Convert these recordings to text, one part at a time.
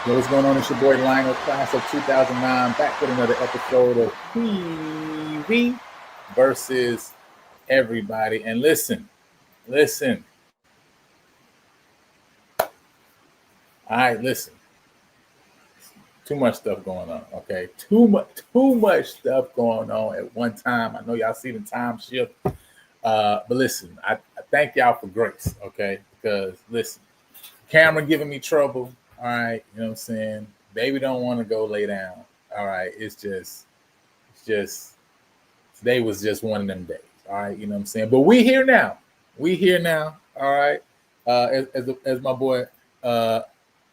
Yo, what's going on? It's your boy Lionel, class of 2009, back with another episode of PV versus everybody. And listen. All right, listen. Too much stuff going on. Okay, too much stuff going on at one time. I know y'all see the time shift, but listen, I thank y'all for grace. Okay, because listen, camera giving me trouble. All right, you know what I'm saying. Baby don't want to go lay down. All right, it's just today was just one of them days. All right, you know what I'm saying. But we here now. We here now. All right. As my boy uh,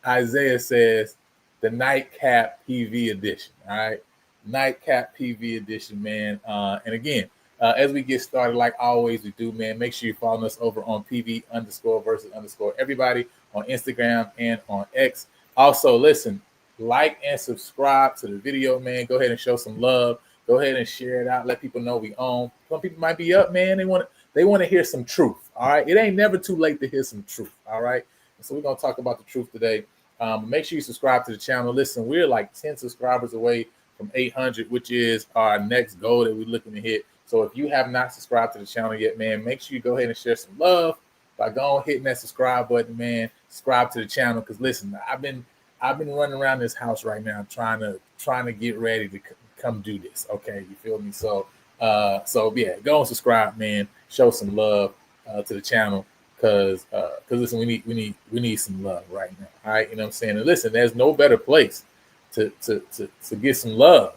Isaiah says, the nightcap PV edition. All right, nightcap PV edition, man. And again, as we get started, like always we do, man. Make sure you follow us over on PV underscore versus underscore everybody on Instagram and on X. Also, listen, like and subscribe to the video, man. Go ahead and show some love. Go ahead and share it out. Let people know we own. Some people might be up, man. They want to hear some truth. All right. It ain't never too late to hear some truth. All right. And so we're gonna talk about the truth today. Make sure you subscribe to the channel. Listen, we're like 10 subscribers away from 800, which is our next goal that we're looking to hit. So if you have not subscribed to the channel yet, man, make sure you go ahead and share some love by going hitting that subscribe button, man. Subscribe to the channel because listen, I've been running around this house right now trying to get ready to come do this. Okay, you feel me? So yeah, go and subscribe, man. Show some love to the channel because listen, we need some love right now. All right, you know what I'm saying? And listen, there's no better place to get some love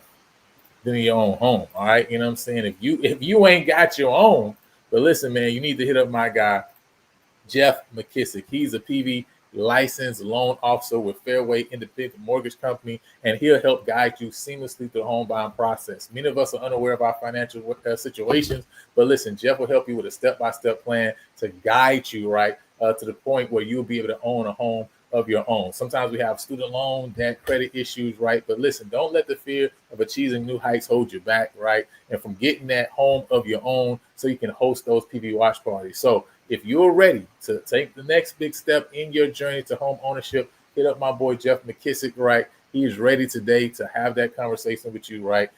than in your own home. All right, you know what I'm saying? If you ain't got your own, but listen, man, you need to hit up my guy Jeff McKissick. He's a PV licensed loan officer with Fairway Independent Mortgage Company, and he'll help guide you seamlessly through the home buying process. Many of us are unaware of our financial situations, but listen, Jeff will help you with a step-by-step plan to guide you right to the point where you'll be able to own a home of your own. Sometimes we have student loan, debt, credit issues, right? But listen, don't let the fear of achieving new heights hold you back, right? And from getting that home of your own so you can host those PV watch parties. So if you're ready to take the next big step in your journey to home ownership, hit up my boy Jeff McKissick, right? He's ready today to have that conversation with you, right?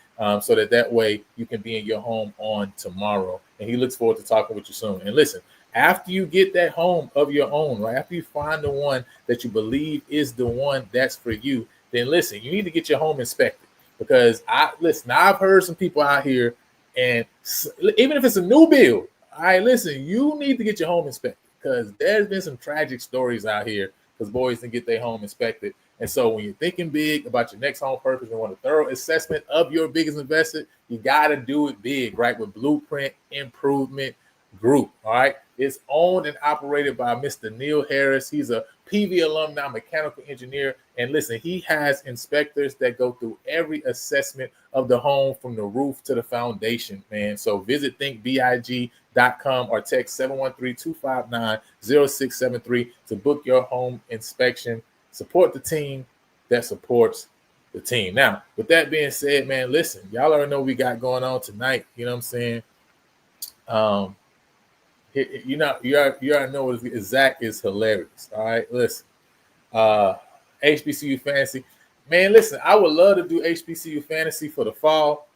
So that way you can be in your home on tomorrow. And he looks forward to talking with you soon. And listen, after you get that home of your own, right? After you find the one that you believe is the one that's for you, then listen, you need to get your home inspected. Because I've heard some people out here, and even if it's a new build, all right, listen, you need to get your home inspected because there's been some tragic stories out here because boys didn't get their home inspected. And so when you're thinking big about your next home purchase and want a thorough assessment of your biggest investment, you got to do it big, right? With Blueprint Improvement Group, all right? It's owned and operated by Mr. Neil Harris. He's a PV alumni mechanical engineer. And listen, he has inspectors that go through every assessment of the home from the roof to the foundation, man. So visit thinkbig.com or text 713-259-0673 to book your home inspection. Support the team that supports the team. Now, with that being said, man, listen, y'all already know what we got going on tonight. You know what I'm saying? You already know what Zach is hilarious. All right, listen. HBCU fantasy, man. Listen, I would love to do HBCU fantasy for the fall.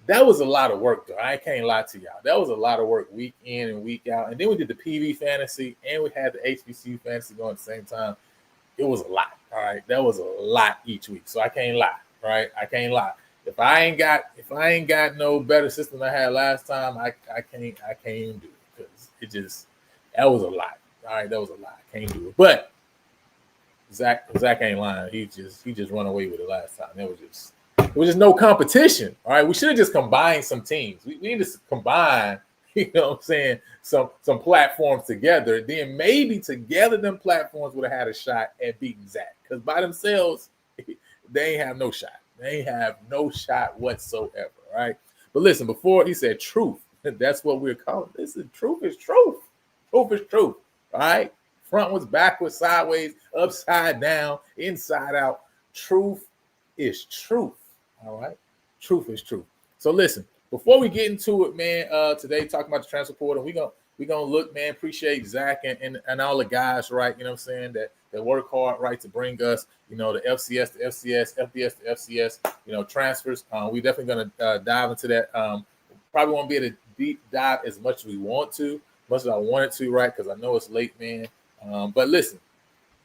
That was a lot of work, though. I can't lie to y'all. That was a lot of work week in and week out. And then we did the PV fantasy and we had the HBCU fantasy going at the same time. It was a lot. All right, that was a lot each week. So I can't lie. Right, I can't lie. If I ain't got no better system than I had last time, I can't even do it because that was a lot. All right, that was a lot. I can't do it. But Zach ain't lying. He just run away with it last time. It was just no competition. All right, we should have just combined some teams. We need to combine, you know what I'm saying, some platforms together. Then maybe together them platforms would have had a shot at beating Zach. Because by themselves, they ain't have no shot. They ain't have no shot whatsoever. All right. But listen, before he said truth, that's what we're calling. Listen, truth is truth. Truth is truth. All right. Frontwards, backwards, sideways, upside down, inside out. Truth is truth. All right. Truth is truth. So listen, before we get into it, man, today talking about the transfer portal, we're gonna look, man. Appreciate Zach and all the guys, right? You know what I'm saying, that that work hard, right, to bring us, the FCS, the FCS, FBS, the FCS, transfers. We definitely going to dive into that. Probably won't be able to deep dive as much as we want to, much as I wanted to, right, because I know it's late, man. But listen,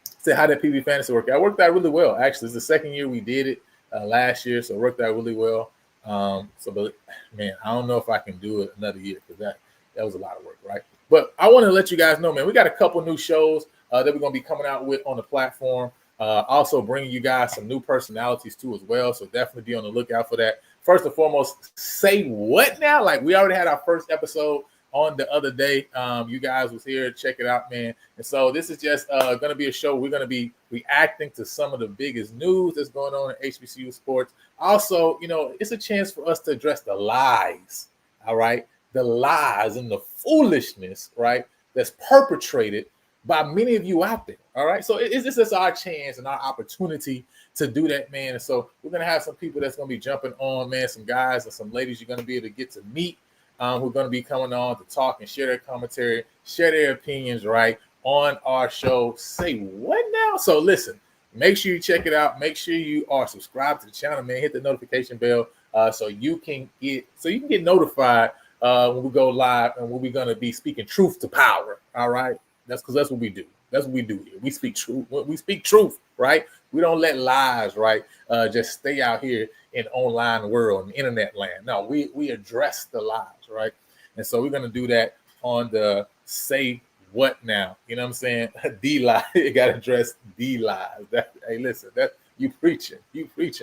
say how that PV fantasy worked out. It worked out really well. Actually, it's the second year we did it last year, so it worked out really well. But man, I don't know if I can do it another year because that was a lot of work, right? But I want to let you guys know, man, we got a couple new shows that we're going to be coming out with on the platform. Also bringing you guys some new personalities too as well. So definitely be on the lookout for that. First and foremost, say what now? Like we already had our first episode on the other day. You guys was here, check it out, man. And so this is just going to be a show. We're going to be reacting to some of the biggest news that's going on in HBCU sports. Also, it's a chance for us to address the lies, all right? The lies and the foolishness, right, that's perpetrated by many of you out there, all right? So this is our chance and our opportunity to do that, man. And so we're going to have some people that's going to be jumping on, man, some guys and some ladies you're going to be able to get to meet who are going to be coming on to talk and share their commentary, share their opinions, right, on our show. Say what now? So listen, make sure you check it out. Make sure you are subscribed to the channel, man. Hit the notification bell so you can get notified when we go live and when we're going to be speaking truth to power, all right? That's because that's what we do. That's what we do here. We speak truth. We speak truth, right? We don't let lies, right, just stay out here in online world and internet land. No, we address the lies, right? And so we're going to do that on the say what now. You know what I'm saying? D lie. You got to address D lies. Hey, listen, you preaching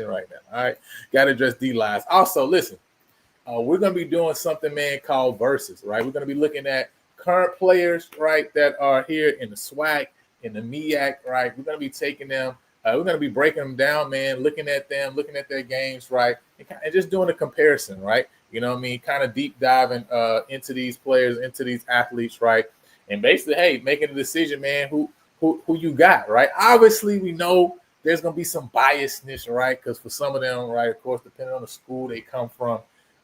right now. All right, got to address D lies. Also, listen, we're going to be doing something, man, called versus, right? We're going to be looking at current players, right, that are here in the SWAC, in the MEAC, right? We're going to be taking them. We're going to be breaking them down, man, looking at them, looking at their games, right, and just doing a comparison, right? You know what I mean? Kind of deep diving into these players, into these athletes, right? And basically, hey, making a decision, man, who you got, right? Obviously, we know there's going to be some biasness, right? Because for some of them, right, of course, depending on the school they come from,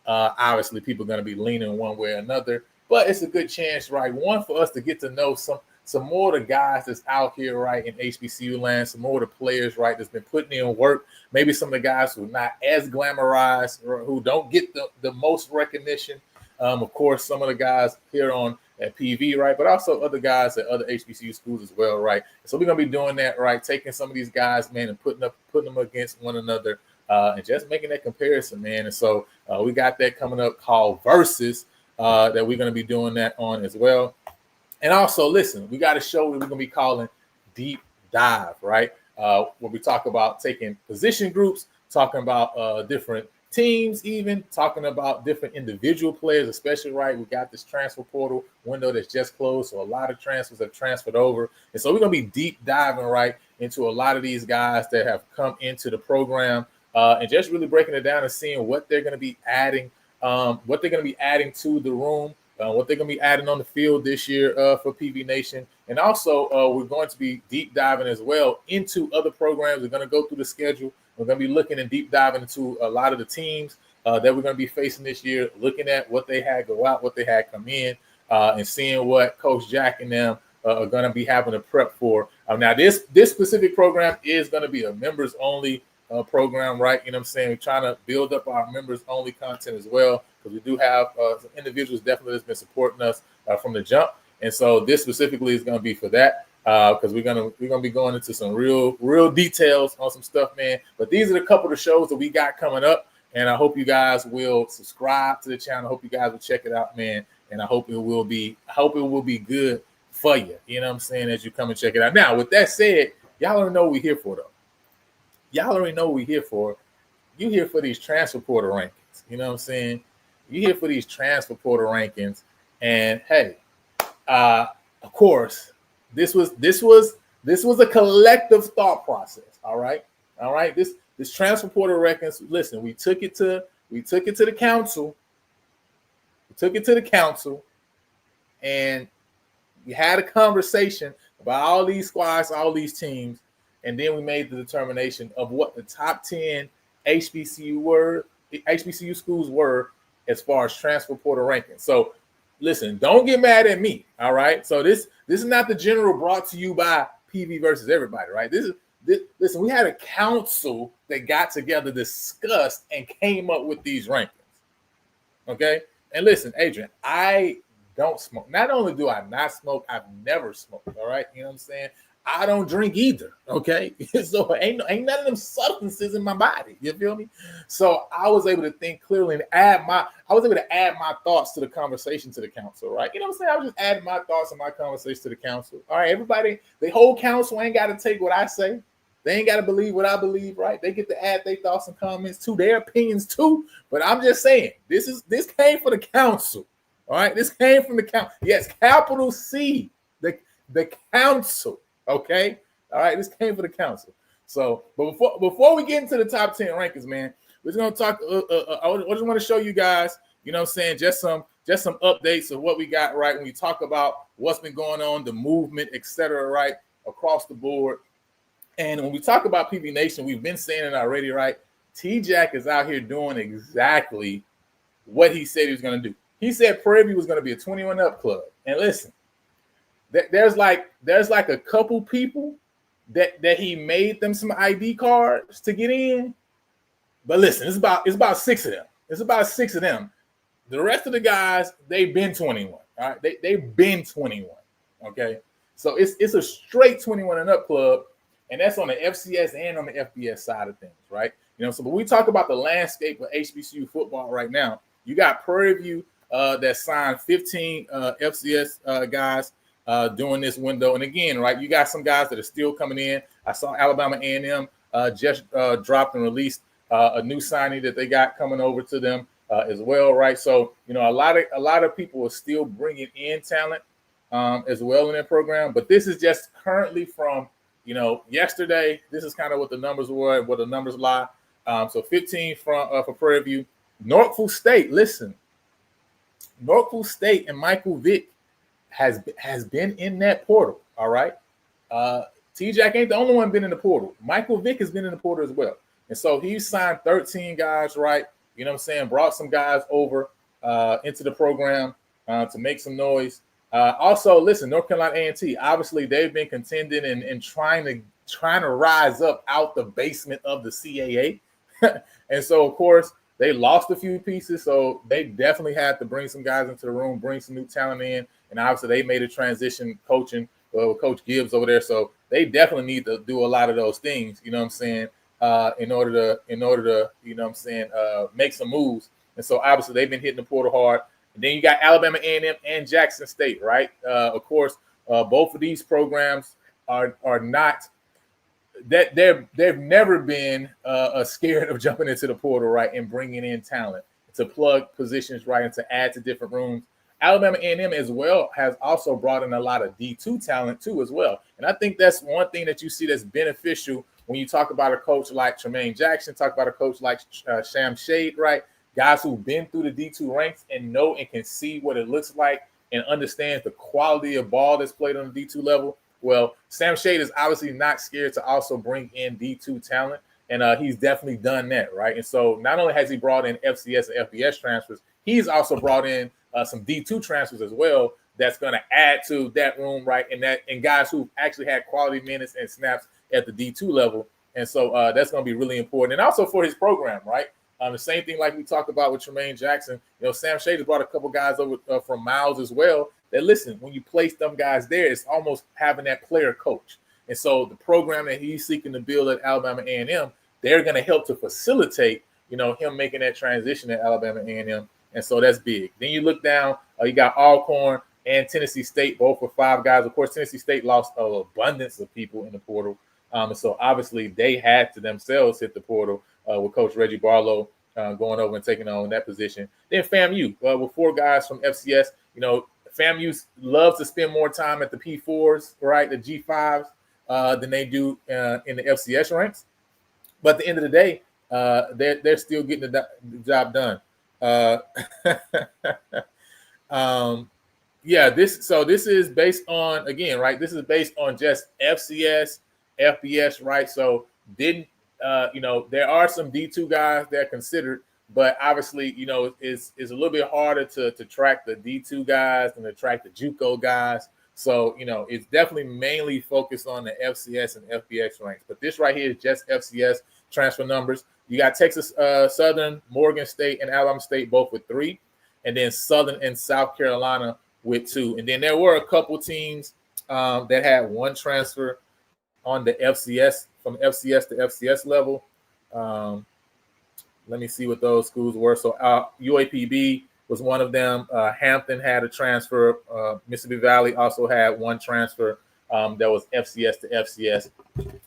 obviously people are going to be leaning one way or another. But it's a good chance, right? One, for us to get to know some more of the guys that's out here, right, in HBCU land, some more of the players, right, that's been putting in work. Maybe some of the guys who are not as glamorized or who don't get the most recognition. Of course, some of the guys here at PV, right, but also other guys at other HBCU schools as well, right? So we're going to be doing that, right, taking some of these guys, man, and putting them against one another and just making that comparison, man. And so we got that coming up called Versus that we're going to be doing that on as well. And also, listen, we got a show that we're going to be calling Deep Dive, right? Where we talk about taking position groups, talking about different teams, even talking about different individual players, especially, right? We got this transfer portal window that's just closed, so a lot of transfers have transferred over. And so we're going to be deep diving, right, into a lot of these guys that have come into the program and just really breaking it down and seeing what they're going to be adding, to the room. What they're going to be adding on the field this year for PV Nation. And also, we're going to be deep diving as well into other programs. We're going to go through the schedule. We're going to be looking and deep diving into a lot of the teams that we're going to be facing this year, looking at what they had go out, what they had come in, and seeing what Coach Jack and them are going to be having to prep for. Now, this specific program is going to be a members-only program, right? You know what I'm saying? We're trying to build up our members-only content as well, because we do have some individuals definitely that's been supporting us from the jump. And so this specifically is going to be for that, because we're gonna be going into some real details on some stuff, man. But these are a couple of the shows that we got coming up, and I hope you guys will subscribe to the channel. I hope you guys will check it out, man. And I hope it will be good for you. You know what I'm saying? As you come and check it out. Now, with that said, y'all already know what we're here for, though. Y'all already know what we're here for. You here for these transfer portal rankings. You know what I'm saying? You here for these transfer portal rankings. And hey, of course, this was a collective thought process. All right. This transfer portal rankings. Listen, we took it to the council. We took it to the council, and we had a conversation about all these squads, all these teams. And then we made the determination of what the top 10 HBCU schools were as far as transfer portal rankings. So listen, don't get mad at me. All right. So this is not the general brought to you by PV versus everybody, right? Listen, we had a council that got together, discussed, and came up with these rankings. Okay. And listen, Adrian, I don't smoke. Not only do I not smoke, I've never smoked. All right. You know what I'm saying? I don't drink either. Okay. So ain't none of them substances in my body. You feel me? So I was able to think clearly and add my thoughts to the conversation to the council, right? You know what I'm saying? I was just adding my thoughts and my conversation to the council. All right, everybody, the whole council ain't got to take what I say. They ain't got to believe what I believe, right? They get to add their thoughts and comments to their opinions too. But I'm just saying, this came from the council. All right, this came from the council. Yes, capital C, the council. Okay, all right, this came from the council. So, but before we get into the top 10 rankings, man, we're just gonna talk. I just want to show you guys, you know what I'm saying, just some updates of what we got right when we talk about what's been going on, the movement, etc. Right across the board. And when we talk about PV Nation, we've been saying it already, right? T-Jack is out here doing exactly what he said he was going to do. He said Prairie View was going to be a 21 up club. And listen, there's like a couple people that he made them some ID cards to get in. But listen, it's about 6 of them. It's about 6 of them. The rest of the guys, they've been 21. All right, they've been 21. Okay, so it's a straight 21 and up club. And that's on the FCS and on the FBS side of things, right? You know, so when we talk about the landscape of HBCU football right now, you got Prairie View that signed 15 FCS guys during this window. And again, right, you got some guys that are still coming in. I saw Alabama A&M just dropped and released a new signing that they got coming over to them as well, right? So, you know, a lot of people are still bringing in talent as well in their program. But this is just currently from, you know, yesterday. This is kind of what the numbers were, where the numbers lie. So 15 for Prairie View. Norfolk State, listen. Norfolk State and Michael Vick has been in that portal, all right? T-Jack ain't the only one been in the portal. Michael Vick has been in the portal as well. And so he signed 13 guys, right? You know what I'm saying? Brought some guys over into the program to make some noise. Also, listen, North Carolina A&T, obviously they've been contending and trying to rise up out the basement of the CAA. And so, of course, they lost a few pieces. So they definitely had to bring some guys into the room, bring some new talent in. And obviously they made a transition coaching with Coach Gibbs over there. So they definitely need to do a lot of those things, you know what I'm saying, in order to, you know what I'm saying, make some moves. And so obviously they've been hitting the portal hard. And then you got Alabama A&M and Jackson State, right? Of course, both of these programs are not that they've never been scared of jumping into the portal, right, and bringing in talent to plug positions, right, and to add to different rooms. Alabama A&M as well has also brought in a lot of D2 talent too as well. And I think that's one thing that you see that's beneficial when you talk about a coach like Tremaine Jackson, talk about a coach like Sham Shade, right? Guys who've been through the D2 ranks and know and can see what it looks like and understands the quality of ball that's played on the D2 level. Well, Sam Shade is obviously not scared to also bring in D2 talent, and he's definitely done that, right? And so not only has he brought in FCS and FBS transfers, he's also brought in some D2 transfers as well that's going to add to that room, right? And guys who actually had quality minutes and snaps at the D2 level. And so that's going to be really important. And also for his program, right? The same thing like we talked about with Tremaine Jackson. You know, Sam Shade has brought a couple guys over from Miles as well. That listen, when you place them guys there, it's almost having that player coach. And so the program that he's seeking to build at Alabama A&M, they're going to help to facilitate, you know, him making that transition at Alabama A&M. And so that's big. Then you look down, you got Alcorn and Tennessee State, both with 5 guys. Of course, Tennessee State lost an abundance of people in the portal. And so obviously they had to themselves hit the portal with Coach Reggie Barlow going over and taking on that position. Then FAMU with 4 guys from FCS. You know, FAMU loves to spend more time at the P4s, right, the G5s, than they do in the FCS ranks. But at the end of the day, they're still getting the job done. This is based on, again, right, this is based on just FCS, FBS, right? So there are some D2 guys that are considered, but obviously, you know, it's a little bit harder to track the D2 guys than to track the JUCO guys. So, it's definitely mainly focused on the FCS and FBS ranks. But this right here is just FCS transfer numbers. You got Texas Southern, Morgan State, and Alabama State both with 3, and then Southern and South Carolina with 2. And then there were a couple teams that had 1 transfer on the FCS, from FCS to FCS level. Let me see what those schools were. So UAPB was one of them. Hampton had a transfer. Mississippi Valley also had 1 transfer that was FCS to FCS,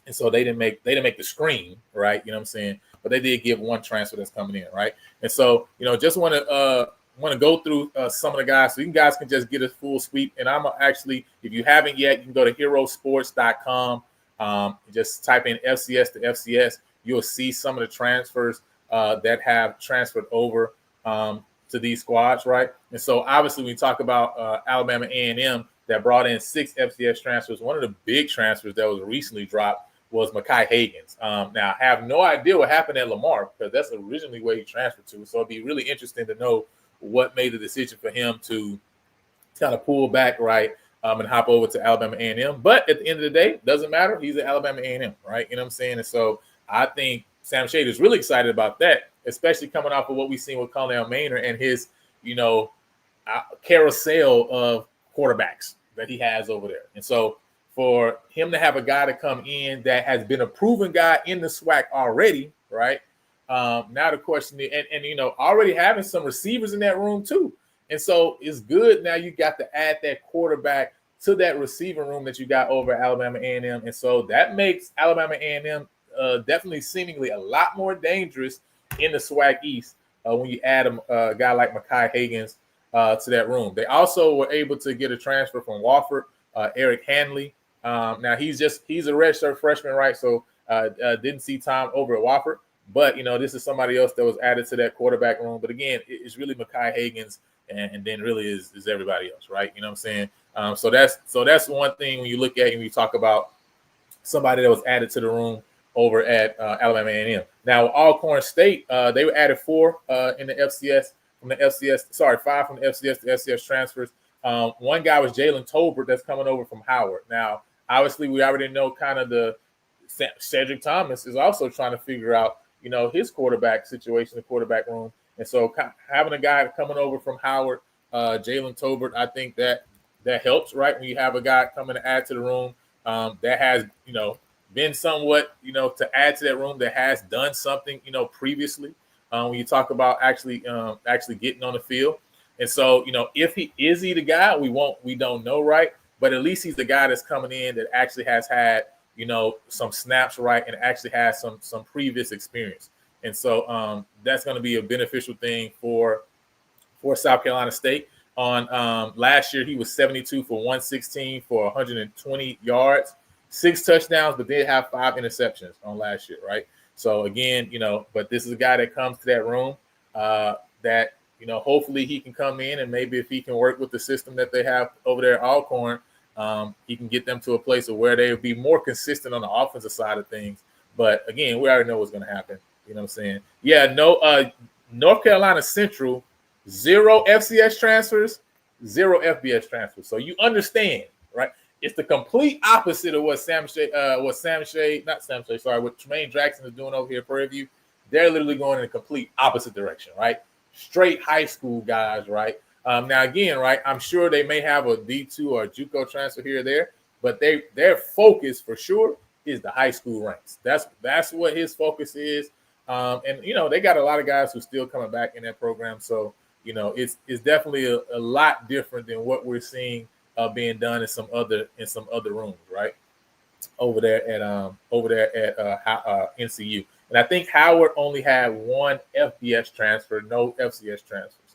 and so they didn't make the screen, right? You know what I'm saying? But they did give 1 transfer that's coming in, right? And so just want to go through some of the guys so you guys can just get a full sweep. And I'm actually, if you haven't yet, you can go to herosports.com. Just type in FCS to FCS. You'll see some of the transfers that have transferred over to these squads, right? And so obviously when we talk about Alabama A&M that brought in 6 FCS transfers, one of the big transfers that was recently dropped was Mekhi Hagens. Now, I have no idea what happened at Lamar because that's originally where he transferred to. So it'd be really interesting to know what made the decision for him to kind of pull back, right, and hop over to Alabama A&M. But at the end of the day, doesn't matter. He's at Alabama A&M, right? You know what I'm saying? And so I think Sam Shade is really excited about that, especially coming off of what we've seen with Connell Maynard and his, carousel of quarterbacks that he has over there. And so for him to have a guy to come in that has been a proven guy in the SWAC already, right? Now the question is, and already having some receivers in that room too. And so it's good now you got to add that quarterback to that receiving room that you got over at Alabama A&M. And so that makes Alabama A&M definitely seemingly a lot more dangerous in the SWAC East when you add a guy like Mekhi Hagens to that room. They also were able to get a transfer from Wofford, Eric Hanley. Now he's a redshirt freshman, right? So didn't see time over at Wofford, but this is somebody else that was added to that quarterback room. But again, it's really Mekhi Hagens, and then really is everybody else, right? You know what I'm saying? So that's one thing when you look at and you talk about somebody that was added to the room over at Alabama A&M. Now, Alcorn State, they were added 4 in the FCS from the FCS. Sorry, 5 from the FCS to FCS transfers. One guy was Jalen Tolbert that's coming over from Howard. Now, obviously, we already know kind of the Cedric Thomas is also trying to figure out, his quarterback situation, the quarterback room. And so having a guy coming over from Howard, Jalen Tolbert, I think that helps, right? When you have a guy coming to add to the room that has, been somewhat, to add to that room that has done something, previously when you talk about actually getting on the field. And so, if he the guy, we don't know, right? But at least he's the guy that's coming in that actually has had, some snaps, right, and actually has some previous experience. And so that's going to be a beneficial thing for South Carolina State. On last year, he was 72 for 116 for 120 yards, 6 touchdowns, but did have 5 interceptions on last year, right? So again, but this is a guy that comes to that room that, hopefully he can come in and maybe if he can work with the system that they have over there at Alcorn, he can get them to a place of where they would be more consistent on the offensive side of things. But again, we already know what's going to happen. You know what I'm saying? Yeah, no, North Carolina Central, 0 FCS transfers, 0 FBS transfers. So you understand, right? It's the complete opposite of what what Tremaine Jackson is doing over here at Prairie View. They're literally going in a complete opposite direction, right? Straight high school guys, right? Now, again, right, I'm sure they may have a D2 or a JUCO transfer here or there, but their focus for sure is the high school ranks. That's what his focus is. And, they got a lot of guys who are still coming back in that program. So, it's definitely a lot different than what we're seeing being done in some other rooms, right? Over there at NCU. And I think Howard only had 1 FBS transfer, no FCS transfers.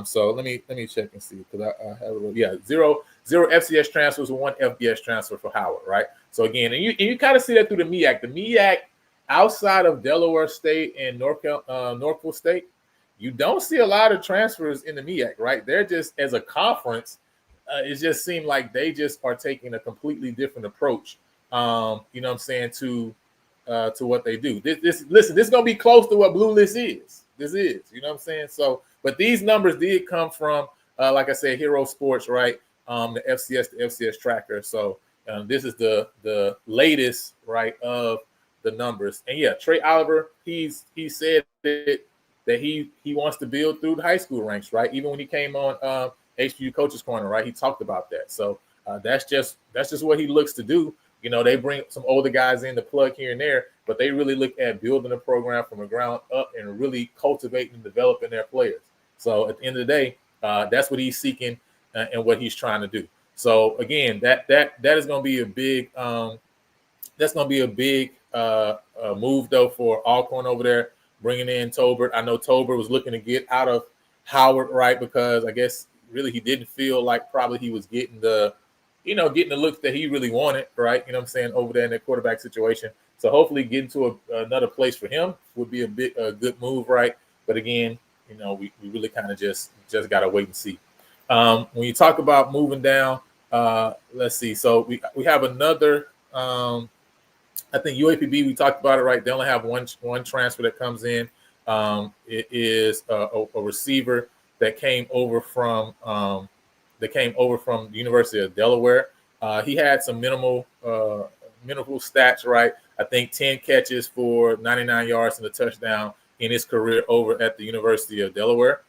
So let me check and see because I have zero FCS transfers, 1 FBS transfer for Howard, right? So again, and you kind of see that through the MEAC. The MEAC outside of Delaware State and Norfolk State, you don't see a lot of transfers in the MEAC, right? They're just as a conference. It just seemed like they just are taking a completely different approach. You know what I'm saying to what they do. This is gonna be close to what Blue List is. This is, you know what I'm saying. So, but these numbers did come from, like I said, Hero Sports, right? the FCS tracker. So this is the latest, right, of the numbers. And yeah, Trey Oliver, he said that he wants to build through the high school ranks, right? Even when he came on HBCU Coaches Corner, right, he talked about that. So that's just what he looks to do. You know, they bring some older guys in to plug here and there, but they really look at building a program from the ground up and really cultivating and developing their players. So at the end of the day, that's what he's seeking and what he's trying to do. So again, that is going to be a big move though for Alcorn over there, bringing in Tolbert. I know Tolbert was looking to get out of Howard, right, because I guess really he didn't feel like probably he was getting the looks that he really wanted, right? You know what I'm saying, over there in that quarterback situation. So hopefully getting to another place for him would be a good move, right? But again, you know, we really kind of just got to wait and see. When you talk about moving down, let's see. So we have another, I think UAPB, we talked about it, right? They only have one transfer that comes in. It is a receiver that came over from the University of Delaware. He had some minimal stats, right? I think 10 catches for 99 yards and a touchdown in his career over at the University of Delaware.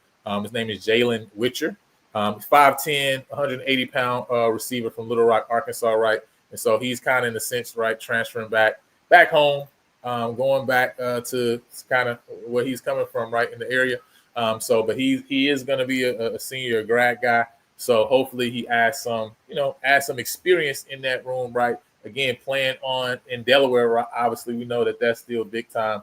His name is Jalen Witcher. 5'10", 180-pound receiver from Little Rock, Arkansas, right? And so he's kind of in a sense, right, transferring back home, going back to kind of where he's coming from, right, in the area. But he is going to be a senior, a grad guy. So hopefully he adds some experience in that room, right? Again, playing in Delaware, right? Obviously we know that that's still big time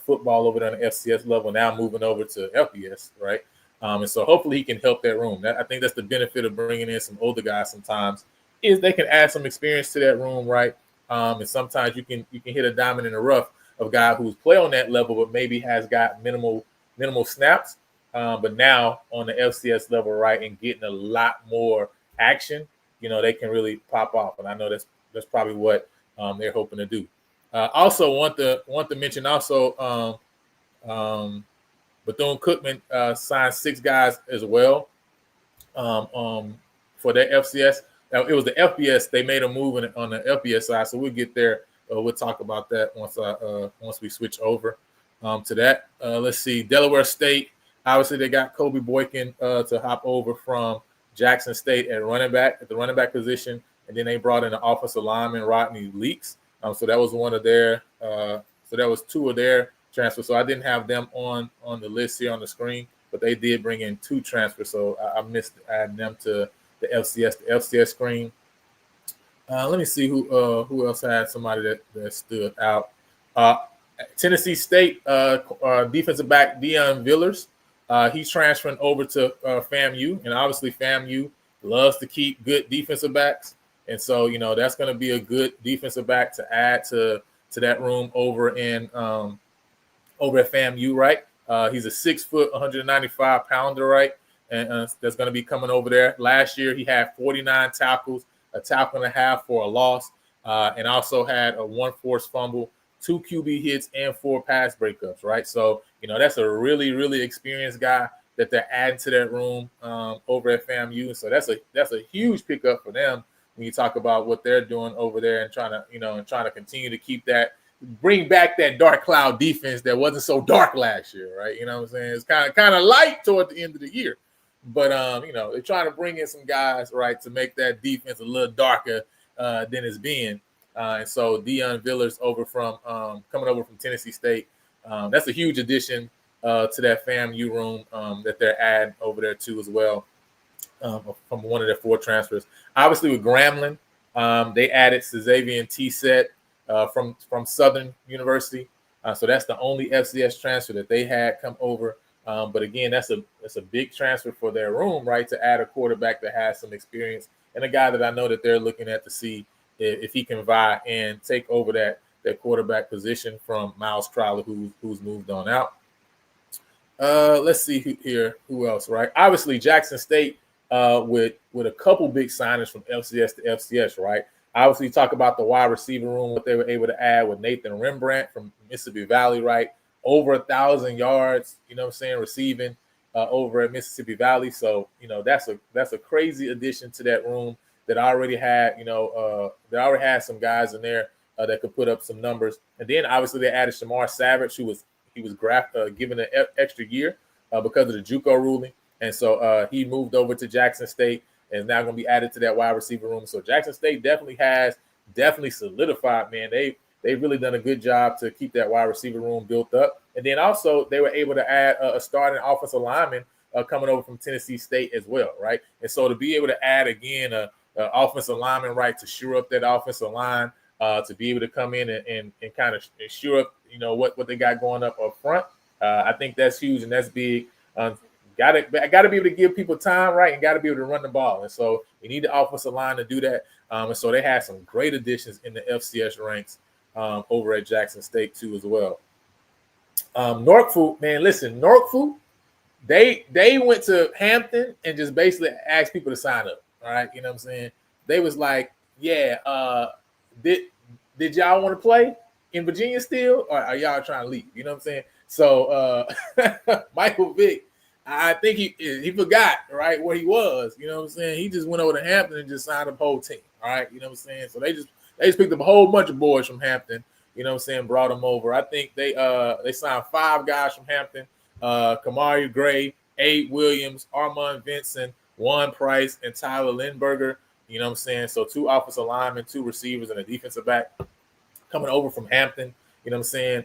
football over there on the FCS level. Now moving over to FBS, right? And so hopefully he can help that room. I think that's the benefit of bringing in some older guys sometimes, is they can add some experience to that room, right? And sometimes you can hit a diamond in the rough of a guy who's play on that level, but maybe has got minimal snaps. But now on the FCS level, right, and getting a lot more action, you know, they can really pop off. And I know that's probably what they're hoping to do. Also want to mention also Bethune-Cookman signed 6 guys as well for their FCS. Now, it was the FBS. They made a move on the FBS side, so we'll get there. We'll talk about that once we switch over to that. Let's see, Delaware State. Obviously, they got Kobe Boykin to hop over from Jackson State at the running back position, and then they brought in an offensive lineman, Rodney Leaks. So that was one of their. So that was 2 of their transfers. So I didn't have them on the list here on the screen, but they did bring in 2 transfers. So I missed adding them to the FCS screen. Let me see who else had somebody that stood out. Tennessee State defensive back Deion Villers. He's transferring over to FAMU, and obviously FAMU loves to keep good defensive backs, and so you know that's going to be a good defensive back to add to that room over at FAMU, right? He's a 6 foot, 195 pounder, right? And that's going to be coming over there. Last year he had 49 tackles, a tackle and a half for a loss, and also had a 1 forced fumble, 2 QB hits, and 4 pass breakups, right? So, you know, that's a really, really experienced guy that they're adding to that room over at FAMU. So that's a huge pickup for them when you talk about what they're doing over there and trying to continue to keep that, bring back that dark cloud defense that wasn't so dark last year, right? You know what I'm saying? It's kind of light toward the end of the year. But, you know, they're trying to bring in some guys, right, to make that defense a little darker than it's been. And so Deion Villers coming over from Tennessee State, that's a huge addition to that FAMU room that they're adding over there too as well from one of their 4 transfers. Obviously with Grambling, they added Xavier T-Set from Southern University. So that's the only FCS transfer that they had come over. But again, that's a big transfer for their room, right? To add a quarterback that has some experience and a guy that I know that they're looking at to see if he can vie and take over that quarterback position from Miles Crowley, who's moved on out. Let's see who else, right? Obviously, Jackson State with a couple big signings from FCS to FCS, right? Obviously, talk about the wide receiver room, what they were able to add with Nathan Rembrandt from Mississippi Valley, right? Over 1,000 yards, you know what I'm saying, receiving. over at Mississippi Valley. So that's a crazy addition to that room that already had some guys in there that could put up some numbers. And then obviously they added Shamar Savage, who was given an extra year because of the JUCO ruling, and so he moved over to Jackson State and is now going to be added to that wide receiver room. So Jackson State definitely solidified, man. They've really done a good job to keep that wide receiver room built up. And then also they were able to add a starting offensive lineman coming over from Tennessee State as well, right? And so to be able to add again a offensive lineman, right, to shore up that offensive line, to be able to come in and kind of shore up, what they got going up front. I think that's huge and that's big. Got to be able to give people time, right, and got to be able to run the ball. And so you need the offensive line to do that. And so they had some great additions in the FCS ranks over at Jackson State too as well. Norfolk, man, listen, Norfolk, they went to Hampton and just basically asked people to sign up. All right, you know what I'm saying? They was like, yeah, did y'all want to play in Virginia still, or are y'all trying to leave? You know what I'm saying? So Michael Vick, I think he forgot, right, where he was. You know what I'm saying? He just went over to Hampton and just signed up the whole team. All right, you know what I'm saying? So they just picked up a whole bunch of boys from Hampton. You know what I'm saying? Brought them over. I think they signed 5 guys from Hampton: Kamari Gray, Abe Williams, Armand Vincent, Juan Price, and Tyler Lindberger. You know what I'm saying? So 2 offensive linemen, 2 receivers, and a defensive back coming over from Hampton. You know what I'm saying?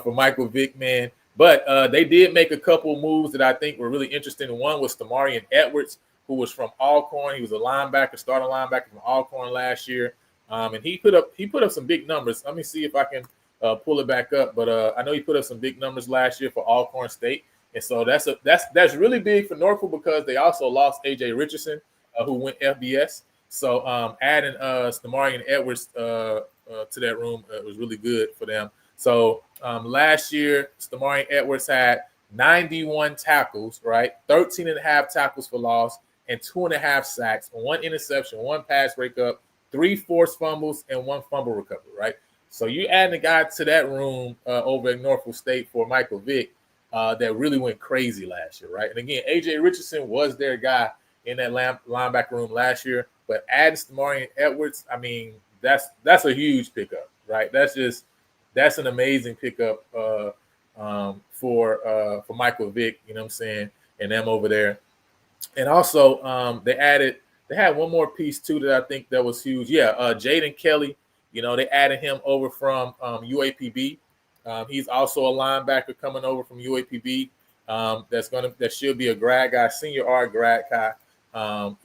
For Michael Vick, man. But they did make a couple moves that I think were really interesting. One was Stamarian Edwards, who was from Alcorn. He was a linebacker, starting linebacker from Alcorn last year. And he put up some big numbers. Let me see if I can pull it back up. But I know he put up some big numbers last year for Alcorn State. And so that's really big for Norfolk because they also lost A.J. Richardson, who went FBS. So adding Stamarian Edwards to that room was really good for them. So last year, Stamarian Edwards had 91 tackles, right? 13 and a half tackles for loss and 2.5 sacks, 1 interception, 1 pass breakup, 3 forced fumbles, and 1 fumble recovery, right? So you adding a guy to that room over at Norfolk State for Michael Vick that really went crazy last year, right? And again, A.J. Richardson was their guy in that linebacker room last year, but adding Stamarian Edwards, I mean, that's a huge pickup, right? That's an amazing pickup for Michael Vick, you know what I'm saying, and them over there. And also they had one more piece too that I think that was huge. Yeah, Jaden Kelly, they added him over from UAPB. He's also a linebacker coming over from UAPB. That should be a grad guy, senior R grad guy, on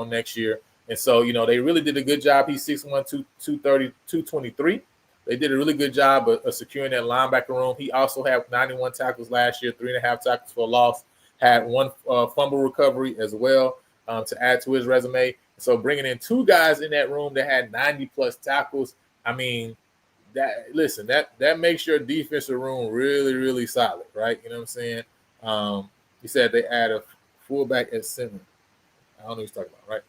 next year. And so, they really did a good job. He's 6'1", 230, 223. They did a really good job of securing that linebacker room. He also had 91 tackles last year, 3.5 tackles for a loss, had 1 fumble recovery as well to add to his resume. So bringing in 2 guys in that room that had 90-plus tackles, I mean, that makes your defensive room really, really solid, right? You know what I'm saying? He said they add a fullback at center. I don't know what he's talking about, right?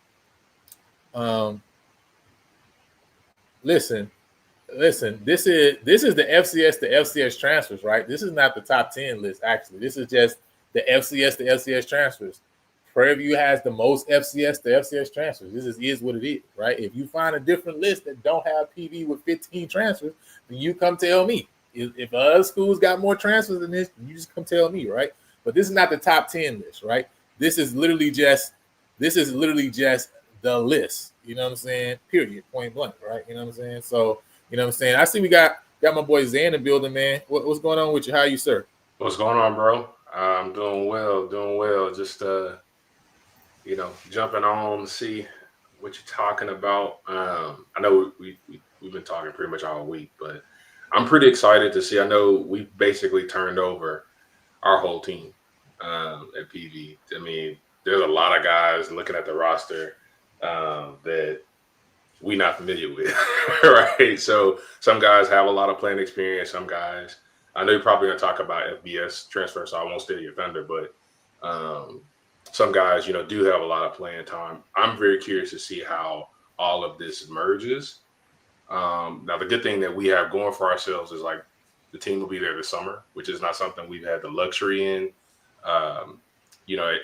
Listen, this is the FCS to FCS transfers, right? This is not the top 10 list, actually. This is just the FCS to FCS transfers. Prairie View has the most FCS to FCS transfers. This is what it is, right? If you find a different list that don't have PV with 15 transfers, then you come tell me. If other schools got more transfers than this, you just come tell me, right? But this is not the top 10 list, right? This is literally just the list. You know what I'm saying? Period. Point blank, right? You know what I'm saying? So, you know what I'm saying? I see we got my boy Zay in the building, man. What's going on with you? How are you, sir? What's going on, bro? I'm doing well. Just jumping on to see what you're talking about. I know we've been talking pretty much all week, but I'm pretty excited to see. I know we basically turned over our whole team at PV. I mean, there's a lot of guys looking at the roster that we're not familiar with, right? So some guys have a lot of playing experience. Some guys, I know you're probably going to talk about FBS transfer, so I won't steal your thunder, but some guys, do have a lot of playing time. I'm very curious to see how all of this merges. Now, the good thing that we have going for ourselves is like the team will be there this summer, which is not something we've had the luxury in,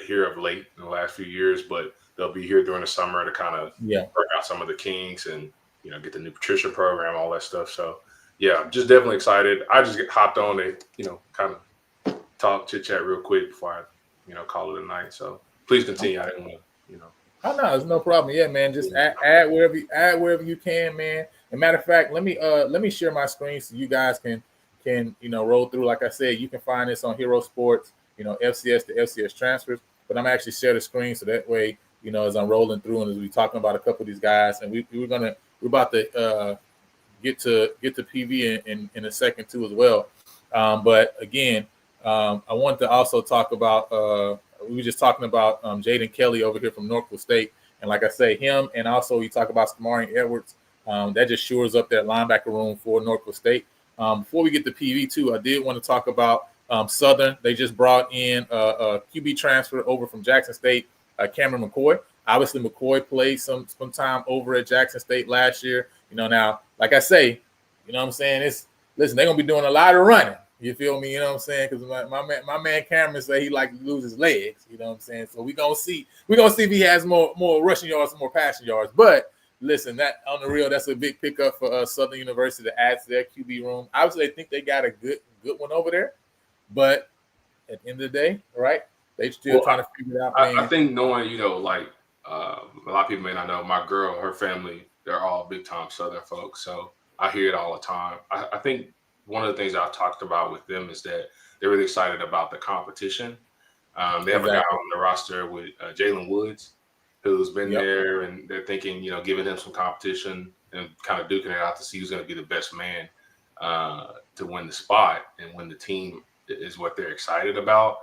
here of late in the last few years. But they'll be here during the summer to kind of Yeah. work out some of the kinks and get the nutrition program, all that stuff. So yeah, I'm just definitely excited. I just hopped on to kind of talk chit chat real quick before I call it a night. So please continue. I didn't want to Oh no, it's no problem. Yeah, man. Just add wherever you can, man. And matter of fact, let me share my screen so you guys can roll through. Like I said, you can find this on Hero Sports, FCS to FCS transfers. But I'm actually share the screen so that way, as I'm rolling through and as we talking about a couple of these guys, and we're about to get to PV in a second too as well. But again, I wanted to also talk about we were just talking about Jaden Kelly over here from Norfolk State, and like I say, him, and also you talk about Stamari Edwards. That just shores up that linebacker room for Norfolk State. Before we get to PV too, I did want to talk about Southern. They just brought in a QB transfer over from Jackson State, Cameron McCoy. Obviously, McCoy played some time over at Jackson State last year. Now, like I say, what I'm saying? Listen, they're gonna be doing a lot of running. You feel me? You know what I'm saying? Because my man Cameron said he like to lose his legs. You know what I'm saying? So we're gonna see if he has more rushing yards and more passing yards. But listen, that on the real, that's a big pickup for Southern University to add to their QB room. Obviously, they think they got a good one over there, but at the end of the day, right? They still trying to figure it out. I think knowing, a lot of people may not know, my girl, her family, they're all big time Southern folks. So I hear it all the time. I think one of the things I've talked about with them is that they're really excited about the competition. They have a guy on the roster with Jalen Woods, who's been there, and they're thinking, giving him some competition and kind of duking it out to see who's going to be the best man to win the spot and win the team is what they're excited about.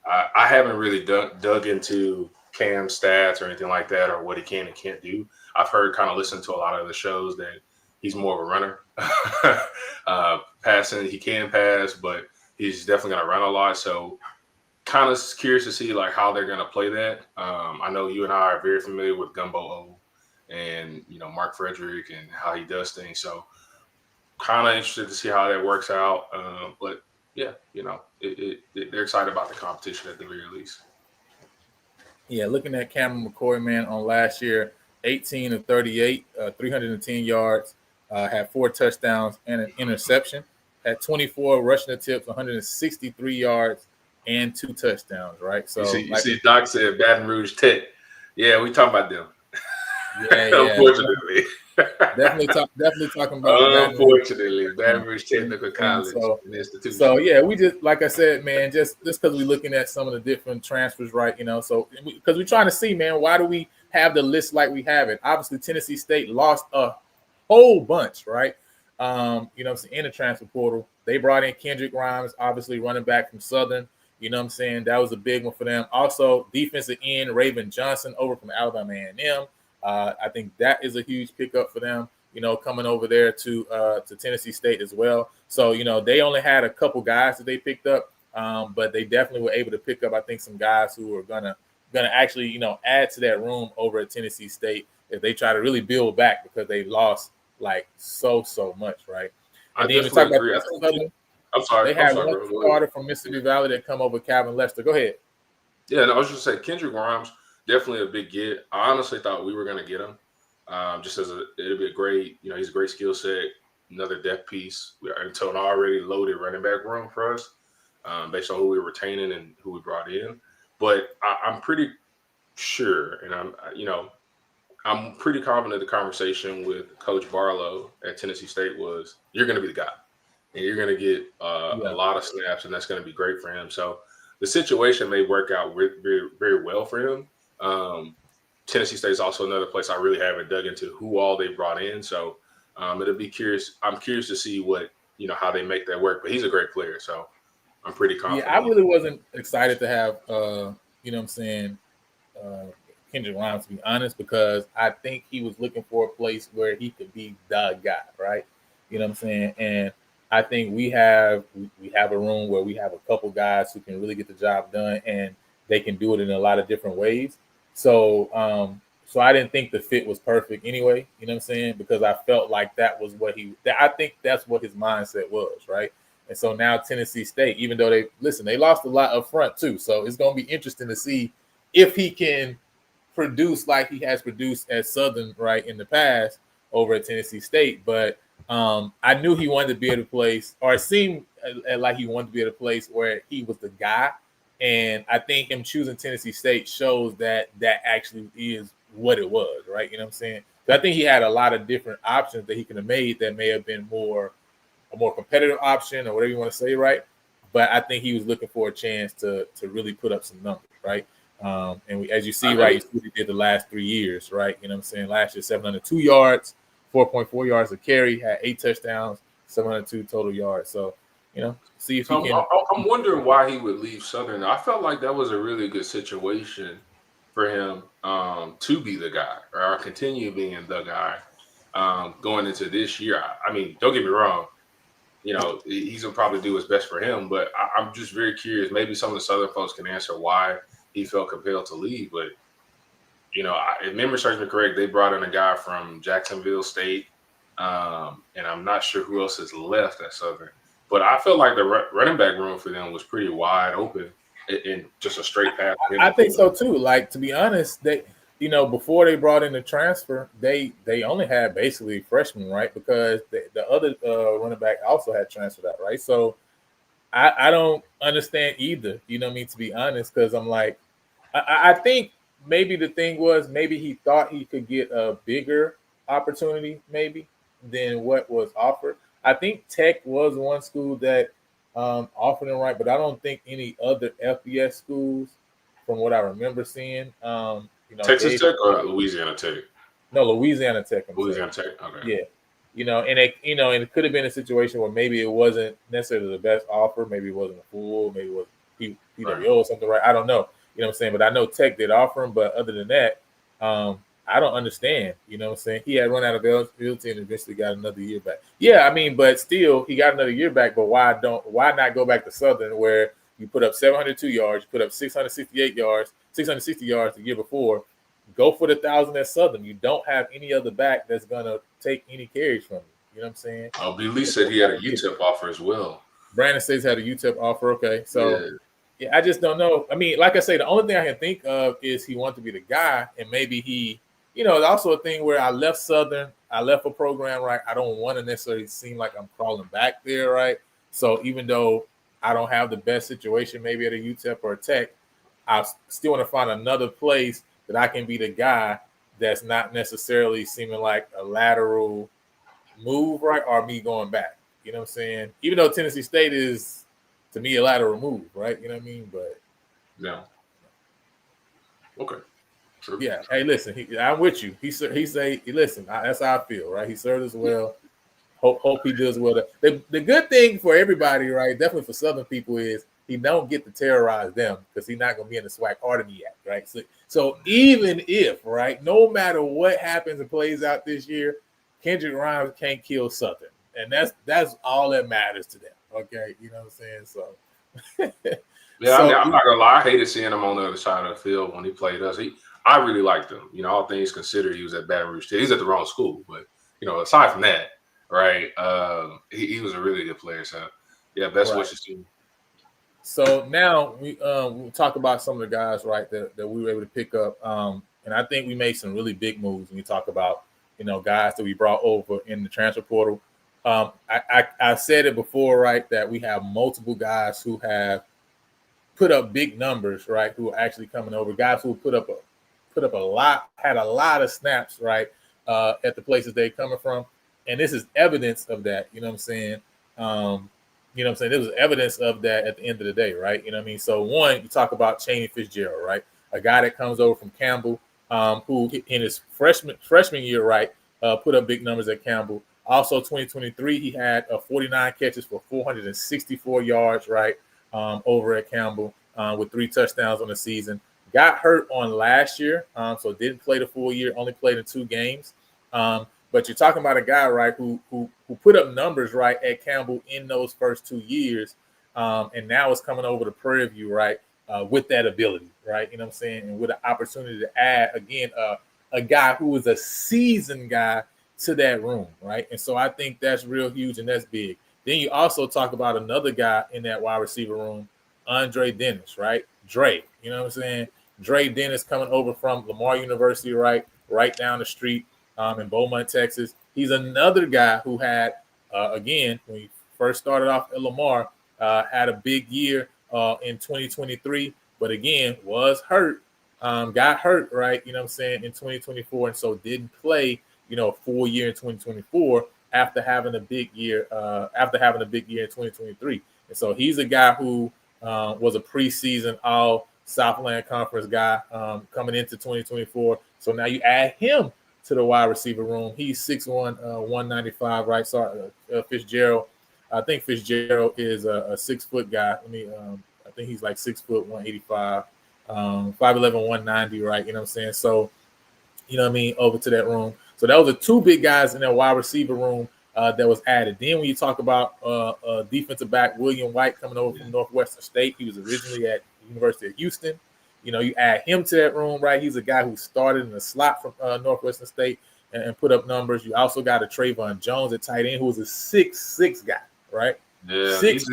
I haven't really dug into Cam's stats or anything like that, or what he can and can't do. I've heard, kind of listened to a lot of the shows, that he's more of a runner. Passing, he can pass, but he's definitely going to run a lot. So kind of curious to see like how they're going to play that. I know you and I are very familiar with Gumbo O and, Mark Frederick and how he does things. So kind of interested to see how that works out. But yeah, they're excited about the competition at the very least. Yeah, looking at Cameron McCoy, man, on last year, 18 of 38, 310 yards, had 4 touchdowns and an interception. Had 24 rushing attempts, 163 yards, and 2 touchdowns, right? So you see Doc said Baton Rouge Tech. Yeah, we talking about them. Yeah. Unfortunately. definitely talking about Unfortunately, Baton Rouge Technical College and Institution. So yeah, we just, like I said, man, just because we're looking at some of the different transfers, right? So because we're trying to see, man, why do we have the list like we have it? Obviously, Tennessee State lost a whole bunch, right? In the transfer portal, they brought in Kendrick Grimes, obviously running back from Southern. That was a big one for them. Also, defensive end Raven Johnson over from Alabama A&M. I think that is a huge pickup for them, coming over there to Tennessee State as well. So, they only had a couple guys that they picked up, but they definitely were able to pick up, I think, some guys who are gonna actually, add to that room over at Tennessee State if they try to really build back, because they lost like so much, right? And then we talk about I'm sorry. They had one starter from Mississippi Valley that come over, Calvin Lester. Go ahead. Yeah, no, I was just saying Kendrick Grimes, definitely a big get. I honestly thought we were going to get him. Just it'd be a great, he's a great skill set, another depth piece. We are into an already loaded running back room for us, based on who we were retaining and who we brought in. But I'm pretty sure, and I'm pretty confident the conversation with Coach Barlow at Tennessee State was, you're going to be the guy. And you're going to get a lot of snaps, and that's going to be great for him. So the situation may work out very, very well for him. Tennessee State is also another place I really haven't dug into who all they brought in. So it'll be curious. I'm curious to see how they make that work. But he's a great player, so I'm pretty confident. Yeah, I really wasn't excited to have, Kendrick Grimes, to be honest, because I think he was looking for a place where he could be the guy, right? And I think we have a room where we have a couple guys who can really get the job done, and they can do it in a lot of different ways. So I didn't think the fit was perfect anyway, because I felt like that was I think that's what his mindset was, right? And so now Tennessee State, even though they lost a lot up front too. So it's going to be interesting to see if he can produce like he has produced at Southern, right, in the past over at Tennessee State. But I knew he wanted to be at a place, or it seemed like he wanted to be at a place where he was the guy. And I think him choosing Tennessee State shows that that actually is what it was, right? You know what I'm saying? So I think he had a lot of different options that he could have made that may have been a more competitive option or whatever you want to say, right? But I think he was looking for a chance to really put up some numbers, right? And as you see, right, you see what he did the last 3 years, right? You know what I'm saying? Last year, 702 yards, 4.4 yards a carry, had 8 touchdowns, 702 total yards. So, you know, see if he can. I'm wondering why he would leave Southern. I felt like that was a really good situation for him to be the guy or continue being the guy going into this year. I mean, don't get me wrong. You know, he's gonna probably do what's best for him, but I'm just very curious. Maybe some of the Southern folks can answer why he felt compelled to leave. But you know, if memory serves me correct, they brought in a guy from Jacksonville State, and I'm not sure who else is left at Southern. But I felt like the running back room for them was pretty wide open in just a straight path. I think so too. Like, to be honest, they, you know, before they brought in the transfer, they only had basically freshmen, right? Because the other running back also had transferred out, right? So I don't understand either. You know what I mean? To be honest, because I'm like, I think maybe the thing was maybe he thought he could get a bigger opportunity maybe than what was offered. I think Tech was one school that offered him, right, but I don't think any other FBS schools, from what I remember seeing, you know, Texas Tech or Louisiana Tech? No, Louisiana Tech. Louisiana Tech. Okay. Yeah. You know, and it could have been a situation where maybe it wasn't necessarily the best offer. Maybe it wasn't a full. Maybe it was PWO or something, right? I don't know. You know what I'm saying? But I know Tech did offer him. But other than that, I don't understand. You know what I'm saying? He had run out of eligibility and eventually got another year back. Yeah, I mean, but still, he got another year back. But why not go back to Southern where you put up 702 yards, you put up 668 yards, 660 yards the year before? Go for the 1,000 at Southern. You don't have any other back that's gonna take any carries from you. You know what I'm saying? Oh, B. Lee said he had a UTEP offer as well. Brandon States had a UTEP offer. Okay, so yeah, I just don't know. I mean, like I say, the only thing I can think of is he wanted to be the guy, and maybe he, you know, it's also a thing where I left Southern, I left a program, right? I don't want to necessarily seem like I'm crawling back there, right? So even though I don't have the best situation, maybe at a UTEP or a Tech, I still want to find another place that I can be the guy that's not necessarily seeming like a lateral move, right? Or me going back. You know what I'm saying? Even though Tennessee State is, to me, a lateral move, right? You know what I mean? But no. Okay. True. Yeah. Hey, listen, I'm with you. He say, listen, that's how I feel, right? He served us well. Hope he does well. The good thing for everybody, right? Definitely for Southern people is he don't get to terrorize them because he's not going to be in the SWAC Army Act, right? So even if, right, no matter what happens and plays out this year, Kendrick Rhymes can't kill Southern, and that's all that matters to them. Okay, you know what I'm saying? So yeah, so, I mean, I'm not gonna lie. I hated seeing him on the other side of the field when he played us. I really liked him. You know, all things considered, he was at Baton Rouge State. He's at the wrong school, but you know, aside from that, right, he was a really good player. So yeah, best wishes to him. So now we'll talk about some of the guys, right, that we were able to pick up. And I think we made some really big moves when you talk about, you know, guys that we brought over in the transfer portal. I said it before, right, that we have multiple guys who have put up big numbers, right, who are actually coming over. Guys who put up a lot, had a lot of snaps, right, at the places they're coming from. And this is evidence of that, you know what I'm saying? You know what I'm saying? There was evidence of that at the end of the day, right? You know what I mean? So one, you talk about Chaney Fitzgerald, right? A guy that comes over from Campbell, who in his freshman year, right, put up big numbers at Campbell. Also, 2023, he had 49 catches for 464 yards, right, over at Campbell with 3 touchdowns on the season. Got hurt on last year, so didn't play the full year, only played in 2 games. But you're talking about a guy, right, who put up numbers, right, at Campbell in those first 2 years, and now is coming over to Prairie View, right, with that ability, right, you know what I'm saying, and with an opportunity to add, again, a guy who is a seasoned guy to that room, right, and so I think that's real huge and that's big. Then you also talk about another guy in that wide receiver room, Andre Dennis, right? Dre, you know what I'm saying? Dre Dennis coming over from Lamar University, right down the street in Beaumont, Texas. He's another guy who had, again, when he first started off at Lamar, had a big year in 2023, but again, was hurt, got hurt, right? You know what I'm saying, in 2024, and so didn't play, a full year in 2024 after having a big year, in 2023. And so he's a guy who was a preseason All Southland Conference guy coming into 2024. So now you add him to the wide receiver room. He's 6'1", 195, right? Sorry, Fitzgerald. I think Fitzgerald is a 6 foot guy. I think he's like 6 foot, 185, 5'11", 190, right? You know what I'm saying? So, over to that room. So that was the two big guys in that wide receiver room that was added. Then when you talk about defensive back William White coming over from Northwestern State, he was originally at the University of Houston. You add him to that room, right? He's a guy who started in the slot from Northwestern State and put up numbers. You also got a Trayvon Jones at tight end, who was a 6'6" guy, right? Yeah, he's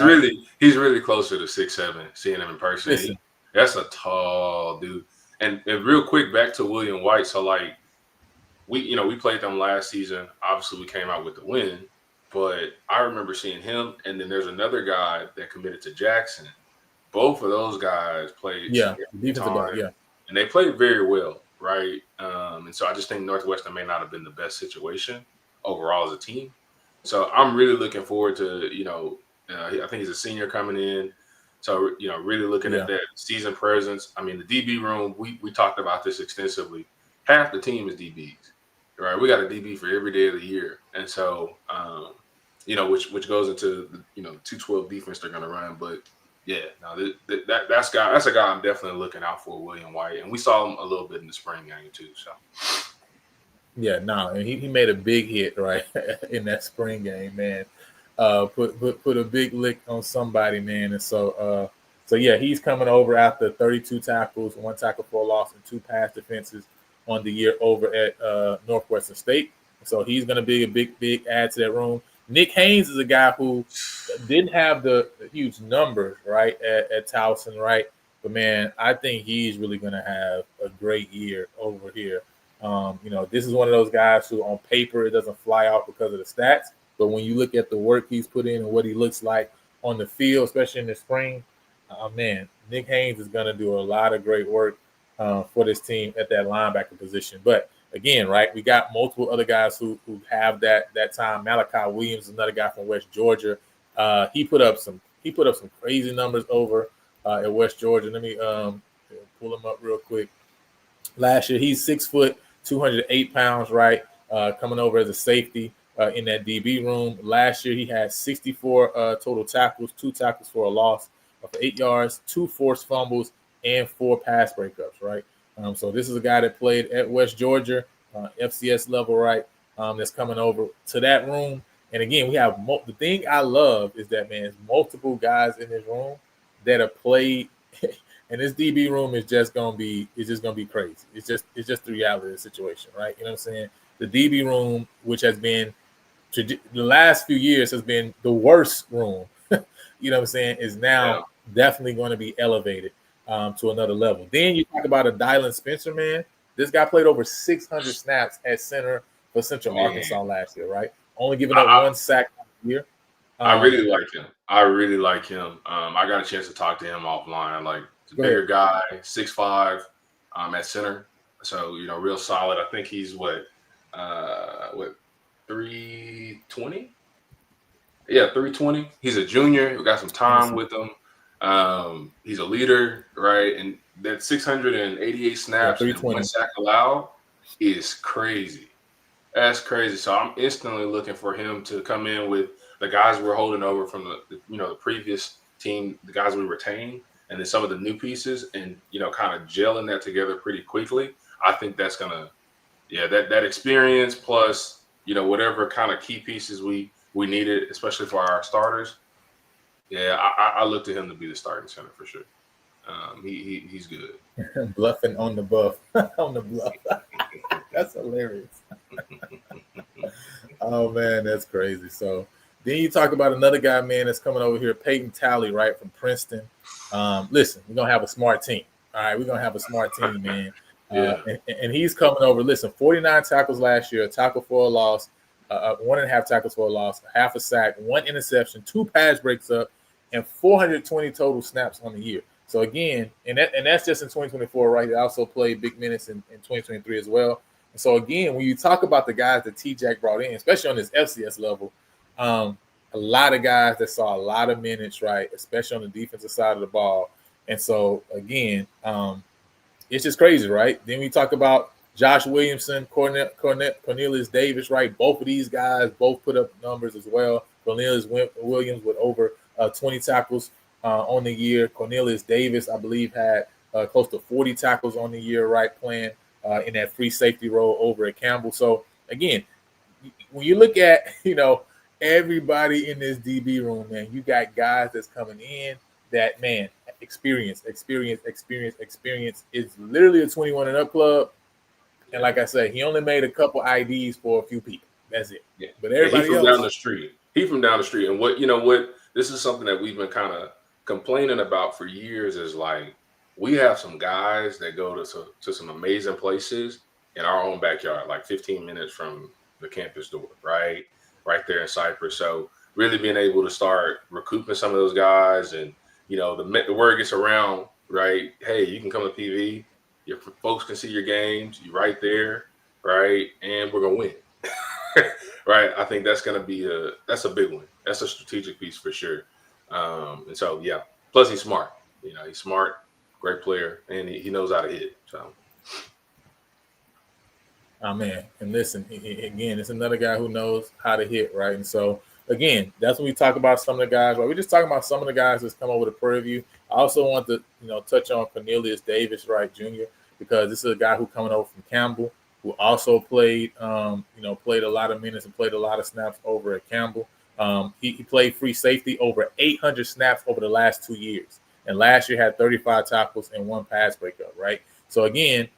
really closer to 6'7", seeing him in person. That's a tall dude. And real quick, back to William White. So like we played them last season. Obviously, we came out with the win, but I remember seeing him. And then there's another guy that committed to Jackson. Both of those guys played, defensive back, and they played very well, right? And so I just think Northwestern may not have been the best situation overall as a team. So I'm really looking forward to, I think he's a senior coming in. So, really looking at that season presence. I mean, the DB room, we talked about this extensively. Half the team is DBs, right? We got a DB for every day of the year. And so, which goes into, the 212 defense they're going to run. But, that's a guy I'm definitely looking out for, William White. And we saw him a little bit in the spring game, too. So. Yeah, no, and he made a big hit right in that spring game, man. Put a big lick on somebody, man. And so he's coming over after 32 tackles, 1 tackle for a loss, and 2 pass defenses on the year over at Northwestern State. So he's going to be a big add to that room. Nick Haynes is a guy who didn't have the huge numbers, right, at Towson, right? But, man, I think he's really going to have a great year over here. This is one of those guys who on paper it doesn't fly off because of the stats, but when you look at the work he's put in and what he looks like on the field, especially in the spring, man, Nick Haynes is going to do a lot of great work for this team at that linebacker position. But again, right, we got multiple other guys who have that time. Malachi Williams is another guy from West Georgia. He put up some crazy numbers over at West Georgia. Let me pull him up real quick. Last year, he's 6 foot, 208 pounds, right? Coming over as a safety in that DB room. Last year, he had 64 total tackles, 2 tackles for a loss of 8 yards, 2 forced fumbles, and 4 pass breakups, right? So this is a guy that played at West Georgia, FCS level, right? That's coming over to that room. And again, we have the thing I love is that, man, there's multiple guys in this room that have played. And this DB room is just gonna be crazy. It's just the reality of the situation, right? You know what I'm saying? The DB room, which has been the last few years has been the worst room, you know what I'm saying, is now definitely going to be elevated to another level. Then you talk about a Dylan Spencer, man. This guy played over 600 snaps at center for Central Arkansas last year, right? Only giving up 1 sack a year. I really like him. I got a chance to talk to him offline. Like, he's a bigger guy, 6'5", at center. So, real solid. I think he's 320? Yeah, 320. He's a junior. We got some time with him. He's a leader, right? And that 688 snaps and 1 sack allowed is crazy. That's crazy. So I'm instantly looking for him to come in with the guys we're holding over from the previous team, the guys we retained, and then some of the new pieces, and kind of gelling that together pretty quickly. I think that's gonna, that experience plus whatever kind of key pieces we needed, especially for our starters. I look to him to be the starting center for sure. He's good. Bluffing on the buff, on the bluff. That's hilarious. Oh man, that's crazy. So Then you talk about another guy, man, that's coming over here, Peyton Talley, right, from Princeton. Listen, we're going to have a smart team. All right, we're going to have a smart team, man. Yeah. And he's coming over. Listen, 49 tackles last year, a tackle for a loss, 1.5 tackles for a loss, half a sack, 1 interception, 2 pass breaks up, and 420 total snaps on the year. So again, and that's just in 2024, right? He also played big minutes in 2023 as well. And so again, when you talk about the guys that T-Jack brought in, especially on this FCS level, a lot of guys that saw a lot of minutes, right? Especially on the defensive side of the ball. And so again, it's just crazy, right? Then we talk about Josh Williamson, Cornelius Davis, right? Both of these guys both put up numbers as well. Cornelius Williams with over 20 tackles on the year. Cornelius Davis, I believe, had close to 40 tackles on the year, right? Playing in that free safety role over at Campbell. So again, when you look at, everybody in this DB room, man, you got guys that's coming in that, man, experience is literally a 21 and up club. And like I said, he only made a couple IDs for a few people. That's it. Yeah. But everybody else, down the street. He from down the street. And what this is something that we've been kind of complaining about for years is like we have some guys that go to some amazing places in our own backyard, like 15 minutes from the campus door, right there in Cypress. So really being able to start recouping some of those guys, and the word gets around, right? Hey, you can come to PV. Your folks can see your games. You're right there, right? And we're gonna win, right? I think that's gonna be that's a big one. That's a strategic piece for sure. And so yeah. Plus he's smart. He's smart, great player, and he knows how to hit. So. Oh, man. And listen, again, it's another guy who knows how to hit, right? And so, again, that's when we talk about some of the guys, right? We're just talking about some of the guys that's come over to Prairie View. I also want to, touch on Cornelius Davis, right, Jr., because this is a guy who coming over from Campbell, who also played, played a lot of minutes and played a lot of snaps over at Campbell. He played free safety over 800 snaps over the last 2 years. And last year had 35 tackles and 1 pass breakup, right? So, again,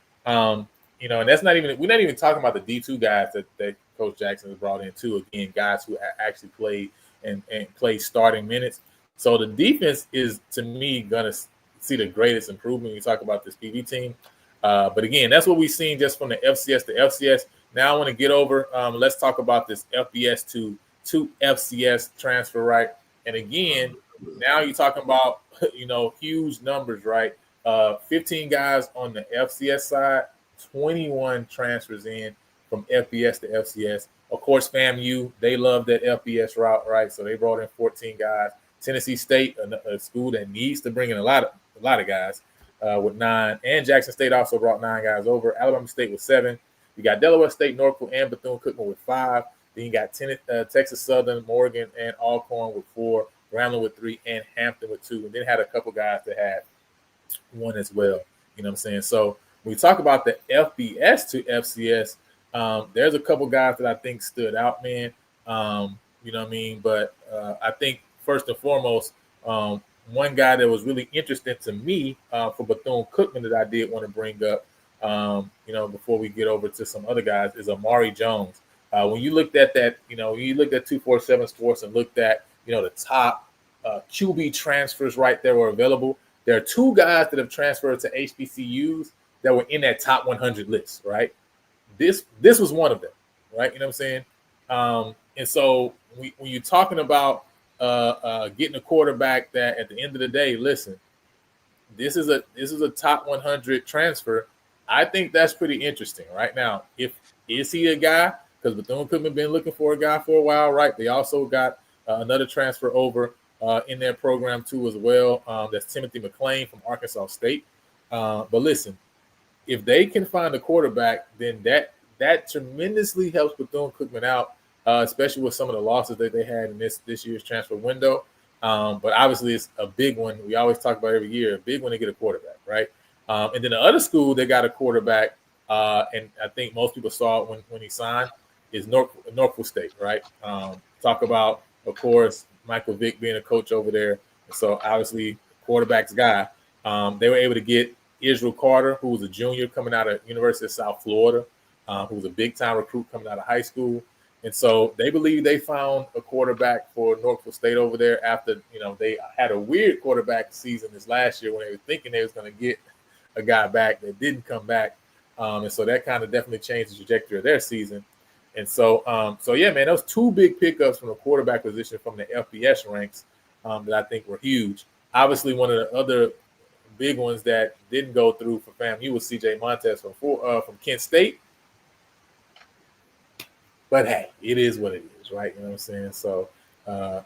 and that's we're not even talking about the D2 guys that Coach Jackson has brought in too. Again, guys who actually played and played starting minutes. So the defense is, to me, going to see the greatest improvement when you talk about this PV team. But again, that's what we've seen just from the FCS to FCS. Now I want to get over, let's talk about this FBS to FCS transfer, right? And again, now you're talking about, huge numbers, right? 15 guys on the FCS side, 21 transfers in from FBS to FCS. Of course, FAMU, they love that FBS route, right? So they brought in 14 guys. Tennessee State, a school that needs to bring in a lot of guys, with 9. And Jackson State also brought 9 guys over. Alabama State with 7. You got Delaware State, Norfolk, and Bethune-Cookman with 5. Then you got Texas Southern, Morgan, and Alcorn with 4. Grambling with 3, and Hampton with 2. And then had a couple guys that had 1 as well. You know what I'm saying? So when we talk about the FBS to FCS, there's a couple guys that I think stood out, man. You know what I mean? But I think first and foremost, one guy that was really interesting to me for Bethune-Cookman that I did want to bring up, before we get over to some other guys, is Amari Jones. When you looked at that, when you looked at 247 Sports and looked at, the top QB transfers right there were available. There are 2 guys that have transferred to HBCUs that were in that top 100 list, right? This was one of them, right? You know what I'm saying? And so when you're talking about getting a quarterback that at the end of the day, listen, this is a top 100 transfer. I think that's pretty interesting right now. Is he a guy? Because Bethune-Cookman been looking for a guy for a while, right? They also got another transfer over in their program too as well. That's Timothy McClain from Arkansas State. But listen, if they can find a quarterback, then that tremendously helps Bethune-Cookman out, especially with some of the losses that they had in this year's transfer window. But obviously, it's a big one. We always talk about every year, a big one to get a quarterback, right? And then the other school they got a quarterback, and I think most people saw it when he signed, is Norfolk State, right? Talk about, of course, Michael Vick being a coach over there. So obviously, quarterback's guy. They were able to get Israel Carter, who was a junior coming out of University of South Florida, who was a big-time recruit coming out of high school. And so they believe they found a quarterback for Norfolk State over there after, they had a weird quarterback season this last year when they were thinking they was going to get a guy back that didn't come back. And so that kind of definitely changed the trajectory of their season. And so, yeah, man, those two big pickups from the quarterback position from the FBS ranks that I think were huge. Obviously, one of the other big ones that didn't go through for FAMU was C.J. Montez from Kent State. But hey, it is what it is, right? You know what I'm saying? So, all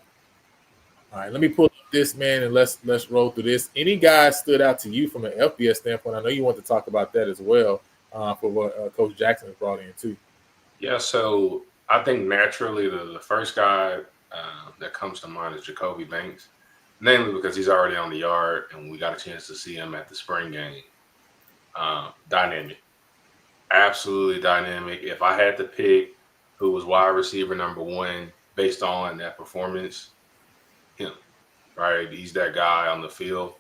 right, let me pull up this, man, and let's roll through this. Any guys stood out to you from an FBS standpoint? I know you want to talk about that as well for what Coach Jackson has brought in too. Yeah, so I think naturally the first guy that comes to mind is Jacoby Banks, namely because he's already on the yard and we got a chance to see him at the spring game. Dynamic, absolutely dynamic. If I had to pick who was wide receiver number one based on that performance, him, right? He's that guy on the field.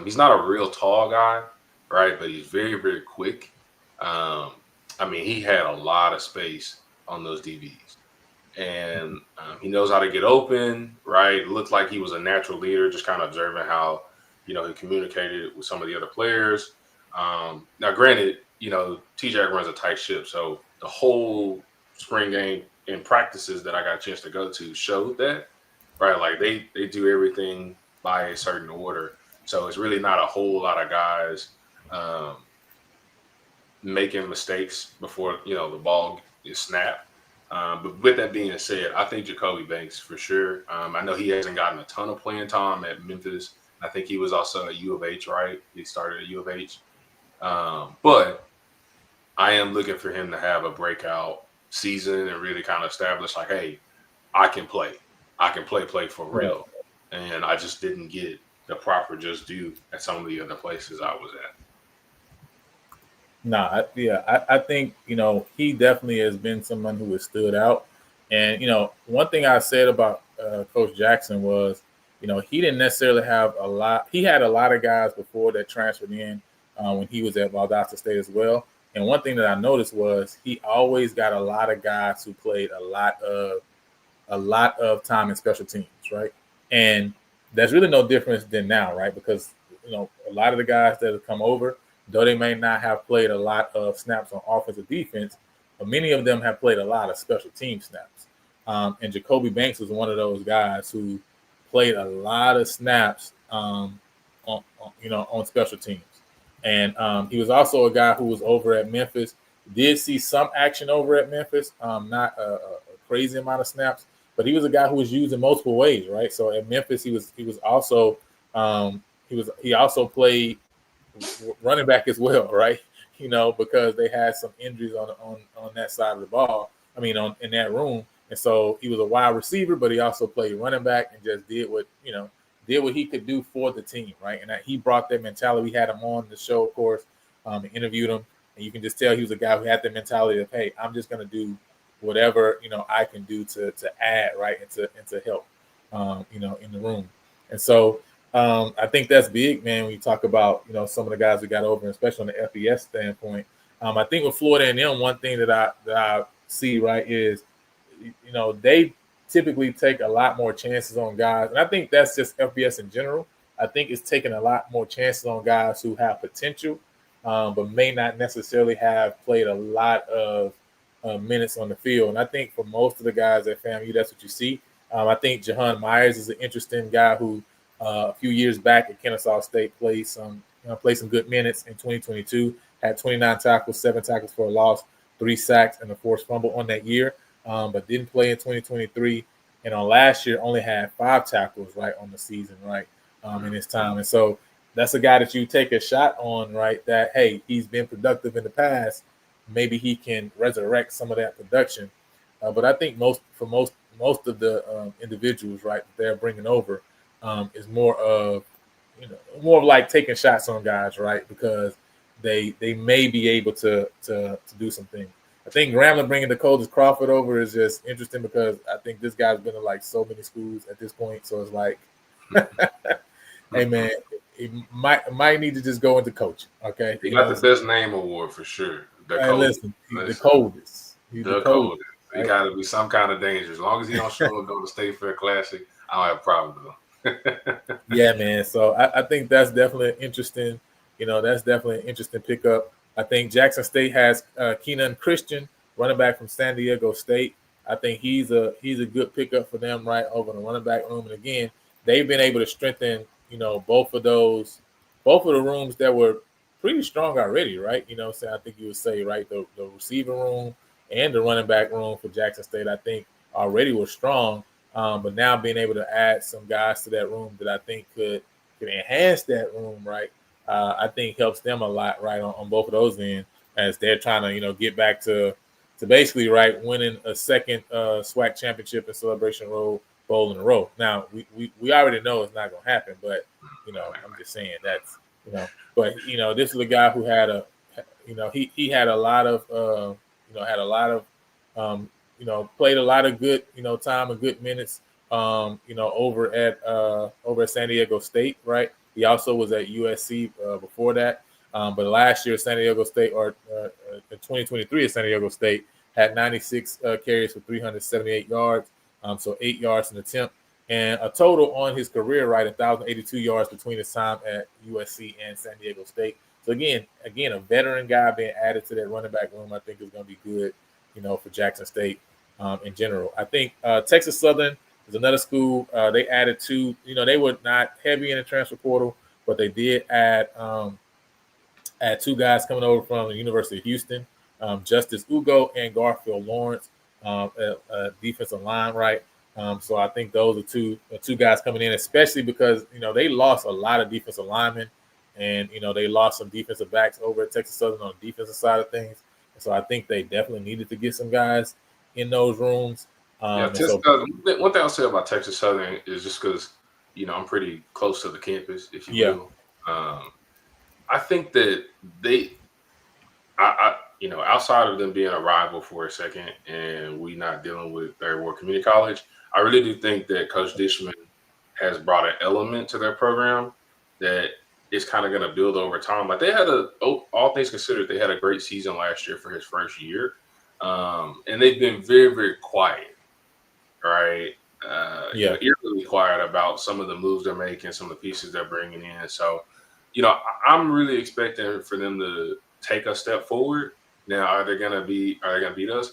He's not a real tall guy, right? But he's very, very quick. He had a lot of space on those DBs. And he knows how to get open, right? It looked like he was a natural leader, just kind of observing how, he communicated with some of the other players. Now, granted, TJ runs a tight ship. So the whole spring game and practices that I got a chance to go to showed that, right? Like they do everything by a certain order. So it's really not a whole lot of guys making mistakes before, the ball is snapped. But with that being said, I think Jacoby Banks for sure. I know he hasn't gotten a ton of playing time at Memphis. I think he was also at U of H, right? He started at U of H. But I am looking for him to have a breakout season and really kind of establish like, hey, I can play. I can play for real. And I just didn't get the proper just due at some of the other places I was at. I think, he definitely has been someone who has stood out. And, one thing I said about Coach Jackson was, he didn't necessarily have a lot. He had a lot of guys before that transferred in when he was at Valdosta State as well. And one thing that I noticed was he always got a lot of guys who played a lot of time in special teams, right? And that's really no difference than now, right? Because, a lot of the guys that have come over, though they may not have played a lot of snaps on offense or defense, but many of them have played a lot of special team snaps. And Jacoby Banks was one of those guys who played a lot of snaps on special teams. And he was also a guy who was over at Memphis. Did see some action over at Memphis, not a crazy amount of snaps, but he was a guy who was used in multiple ways, right? So at Memphis, he also played running back as well, right? Because they had some injuries on that side of the ball. In that room, and so he was a wide receiver, but he also played running back and just did what he could do for the team, right? And he brought that mentality. We had him on the show, of course, and interviewed him, and you can just tell he was a guy who had the mentality of, hey, I'm just going to do whatever I can do to add, right, and to help, in the room. And so I think that's big, man. When you talk about some of the guys we got over, especially on the FBS standpoint, I think with Florida and them, one thing that I see, right, is they typically take a lot more chances on guys, and I think that's just FBS in general. I think it's taking a lot more chances on guys who have potential, but may not necessarily have played a lot of minutes on the field. And I think for most of the guys at FAMU, that's what you see. I think Jahan Myers is an interesting guy who a few years back at Kennesaw State played some good minutes in 2022, had 29 tackles, 7 tackles for a loss, 3 sacks, and a forced fumble on that year, but didn't play in 2023. And on last year, only had 5 tackles, right, on the season, right, in his time. And so that's a guy that you take a shot on, right, that, hey, he's been productive in the past. Maybe he can resurrect some of that production. But I think most of the individuals, right, that they're bringing over is more of like taking shots on guys, right, because they may be able to do some things. I think Grambling bringing Dakota's Crawford over is just interesting because I think this guy's been to like so many schools at this point. So it's like, hey man, he might need to just go into coaching. Okay, he got the best name award for sure. Hey, listen, he's the coldest. He's the coldest. He right? got to be some kind of danger. As long as he don't show up during the State Fair Classic, I don't have a problem though. Yeah, man. So I think that's definitely interesting. That's definitely an interesting pickup. I think Jackson State has Keenan Christian, running back from San Diego State. I think he's a good pickup for them right over in the running back room. And again, they've been able to strengthen, both of the rooms that were pretty strong already, right? So I think you would say, right, the receiver room and the running back room for Jackson State, I think already was strong. But now being able to add some guys to that room that I think could enhance that room, right? I think helps them a lot, right, on both of those ends as they're trying to, get back to basically right winning a second SWAC championship and Celebration Road Bowl in a row. Now we already know it's not going to happen, but I'm just saying that's but this is a guy who had he had a lot of played a lot of good time and good minutes over at San Diego State, right? He also was at USC before that. But last year, San Diego State, or 2023 at San Diego State, had 96 carries for 378 yards, so 8 yards an attempt, and a total on his career, right, 1,082 yards between his time at USC and San Diego State. So again, a veteran guy being added to that running back room, I think is going to be good, for Jackson State in general. I think Texas Southern is another school. They added two. They were not heavy in the transfer portal, but they did add two guys coming over from the University of Houston, Justice Ugo and Garfield Lawrence, defensive line, right? So I think those are two guys coming in, especially because they lost a lot of defensive linemen, and they lost some defensive backs over at Texas Southern on the defensive side of things. And so I think they definitely needed to get some guys in those rooms. Yeah, one thing I'll say about Texas Southern is just because I'm pretty close to the campus, if you will. I think that outside of them being a rival for a second, and we not dealing with Third Ward Community College, I really do think that Coach Dishman has brought an element to their program that is kind of going to build over time. Like they had all things considered, they had a great season last year for his first year, and they've been very, very quiet, right? Eerily quiet about some of the moves they're making, some of the pieces they're bringing in. So, I'm really expecting for them to take a step forward. Now, are they gonna beat us?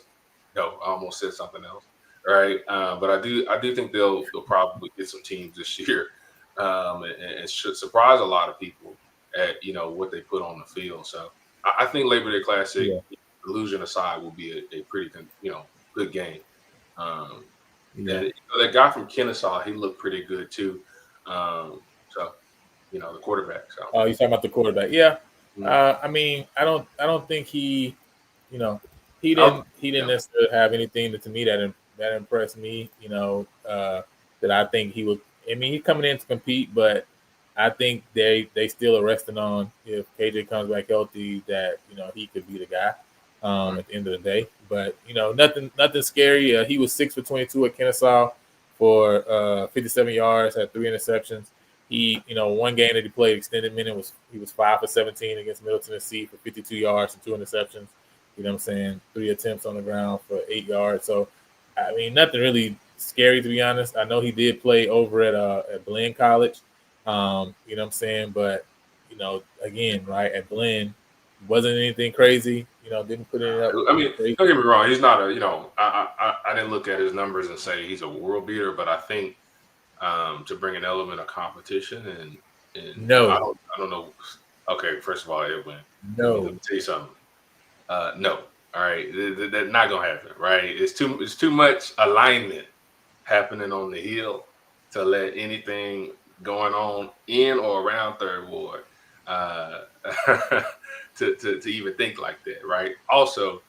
No, I almost said something else. Right. But I do think they'll probably get some teams this year, and should surprise a lot of people at what they put on the field. So I think Labor Day Classic, illusion aside, will be a pretty good game. And that guy from Kennesaw, he looked pretty good too. So the quarterback. So. Oh, you're talking about the quarterback? Yeah. I mean, I don't think he didn't necessarily have anything to me that impressed me. That I think he would. I mean, he's coming in to compete, but I think they still are resting on if KJ comes back healthy that he could be the guy at the end of the day. But nothing scary. He was 6 for 22 at Kennesaw for 57 yards, had 3 interceptions. He, one game that he played extended minute he was 5 for 17 against Middle Tennessee for 52 yards and 2 interceptions. You know what I'm saying? 3 attempts on the ground for 8 yards. So, I mean, nothing really scary, to be honest. I know he did play over at Glenn College. You know what I'm saying? But, again, right, at Glenn, wasn't anything crazy. Didn't put it up. I mean, don't get me wrong. He's not I didn't look at his numbers and say he's a world beater, but I think to bring an element of competition and no, I don't know. Okay, first of all, Edwin, no. let me tell you something. No, all right, that's not gonna happen, right? It's too much alignment happening on the hill to let anything going on in or around Third Ward to even think like that, right? Also,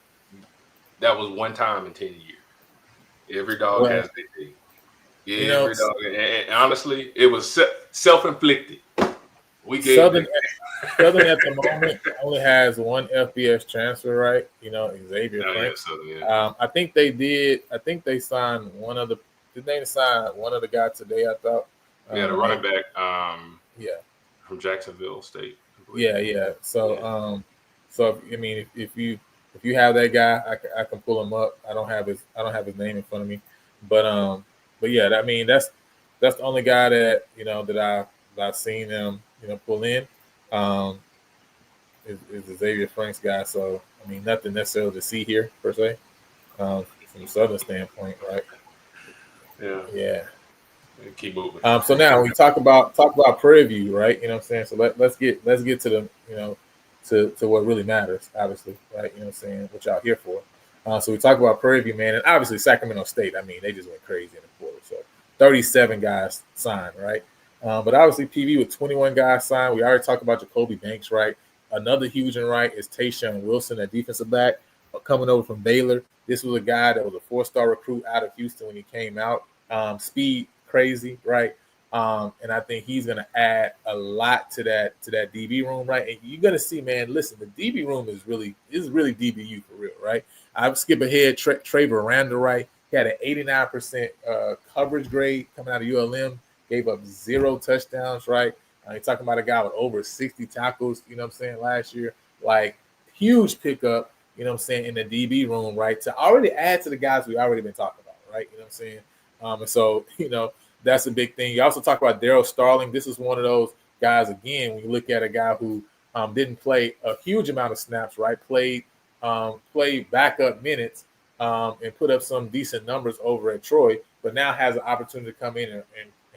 that was one time in 10 years. Every dog has their thing. Every dog, and honestly, it was self-inflicted. We gave Southern at the moment only has one FBS transfer, right? Xavier Frank. I think they did. I think they signed one of the. Did they sign one of the guys today? I thought. The running back. From Jacksonville State. Yeah. So, I mean, if you if you have that guy, I can pull him up. I don't have his name in front of me, but yeah, I mean that's the only guy that I've seen them pull in. Um, is the Xavier Franks guy. So I mean, nothing necessarily to see here per se from a Southern standpoint, right? Yeah. Yeah. Keep moving. So now we talk about Prairie View, right? You know what I'm saying? So let's get to the to what really matters, obviously, right? You know what I'm saying? What y'all here for? So we talk about Prairie View, man, and obviously Sacramento State. I mean, they just went crazy in the quarter. So 37 guys signed, right? But obviously PV with 21 guys signed. We already talked about Jacoby Banks, right? Another huge one, right, is Tayshaun Wilson, a defensive back coming over from Baylor. This was a guy that was a 4-star recruit out of Houston when he came out. Speed crazy, right? And I think he's going to add a lot to that DB room, right? And you're going to see, man. Listen, the DB room is really DBU for real, right? I would skip ahead. Trey Veranda, right? He had an 89% coverage grade coming out of ULM. Gave up 0 touchdowns, right? You're talking about a guy with over 60 tackles. You know what I'm saying? Last year, like huge pickup. You know what I'm saying in the DB room, right? To already add to the guys we already been talking about, right? You know what I'm saying? And so that's a big thing. You also talk about Daryl Starling. This is one of those guys, again, when you look at a guy who didn't play a huge amount of snaps, right? Played backup minutes and put up some decent numbers over at Troy, but now has an opportunity to come in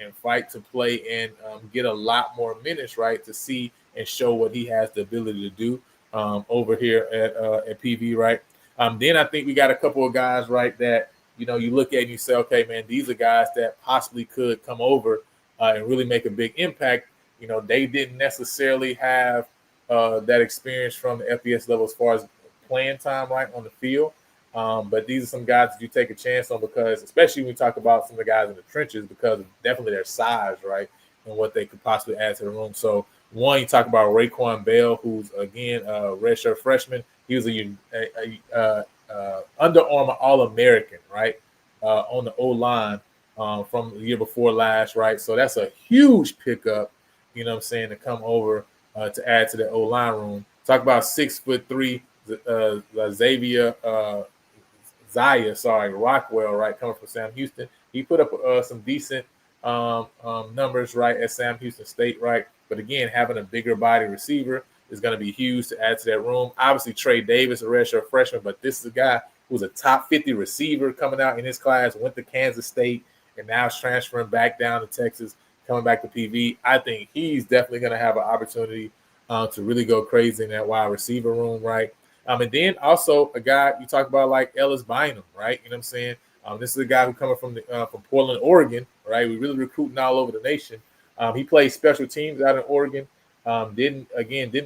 and fight to play and get a lot more minutes, right? To see and show what he has the ability to do over here at PV, right? Then I think we got a couple of guys, right, that you look at and you say, okay, man, these are guys that possibly could come over and really make a big impact. They didn't necessarily have that experience from the FBS level as far as playing time, right, on the field. But these are some guys that you take a chance on because, especially when we talk about some of the guys in the trenches, because of definitely their size, right, and what they could possibly add to the room. So, one, you talk about Raekwon Bell, who's, again, a redshirt freshman. He was Under Armour All-American, right, on the O-line from the year before last, right? So that's a huge pickup, what I'm saying, to come over to add to the O-line room. Talk about 6'3", Xavier Rockwell, right, coming from Sam Houston. He put up some decent numbers, right, at Sam Houston State, right? But again, having a bigger body receiver is going to be huge to add to that room. Obviously, Trey Davis, a redshirt freshman, but this is a guy who's a top 50 receiver coming out in his class, went to Kansas State, and now is transferring back down to Texas, coming back to PV. I think he's definitely going to have an opportunity to really go crazy in that wide receiver room, right? And then also a guy you talk about like Ellis Bynum, right? You know what I'm saying? This is a guy who coming from Portland, Oregon, right? We really recruiting all over the nation. He plays special teams out in Oregon. Didn't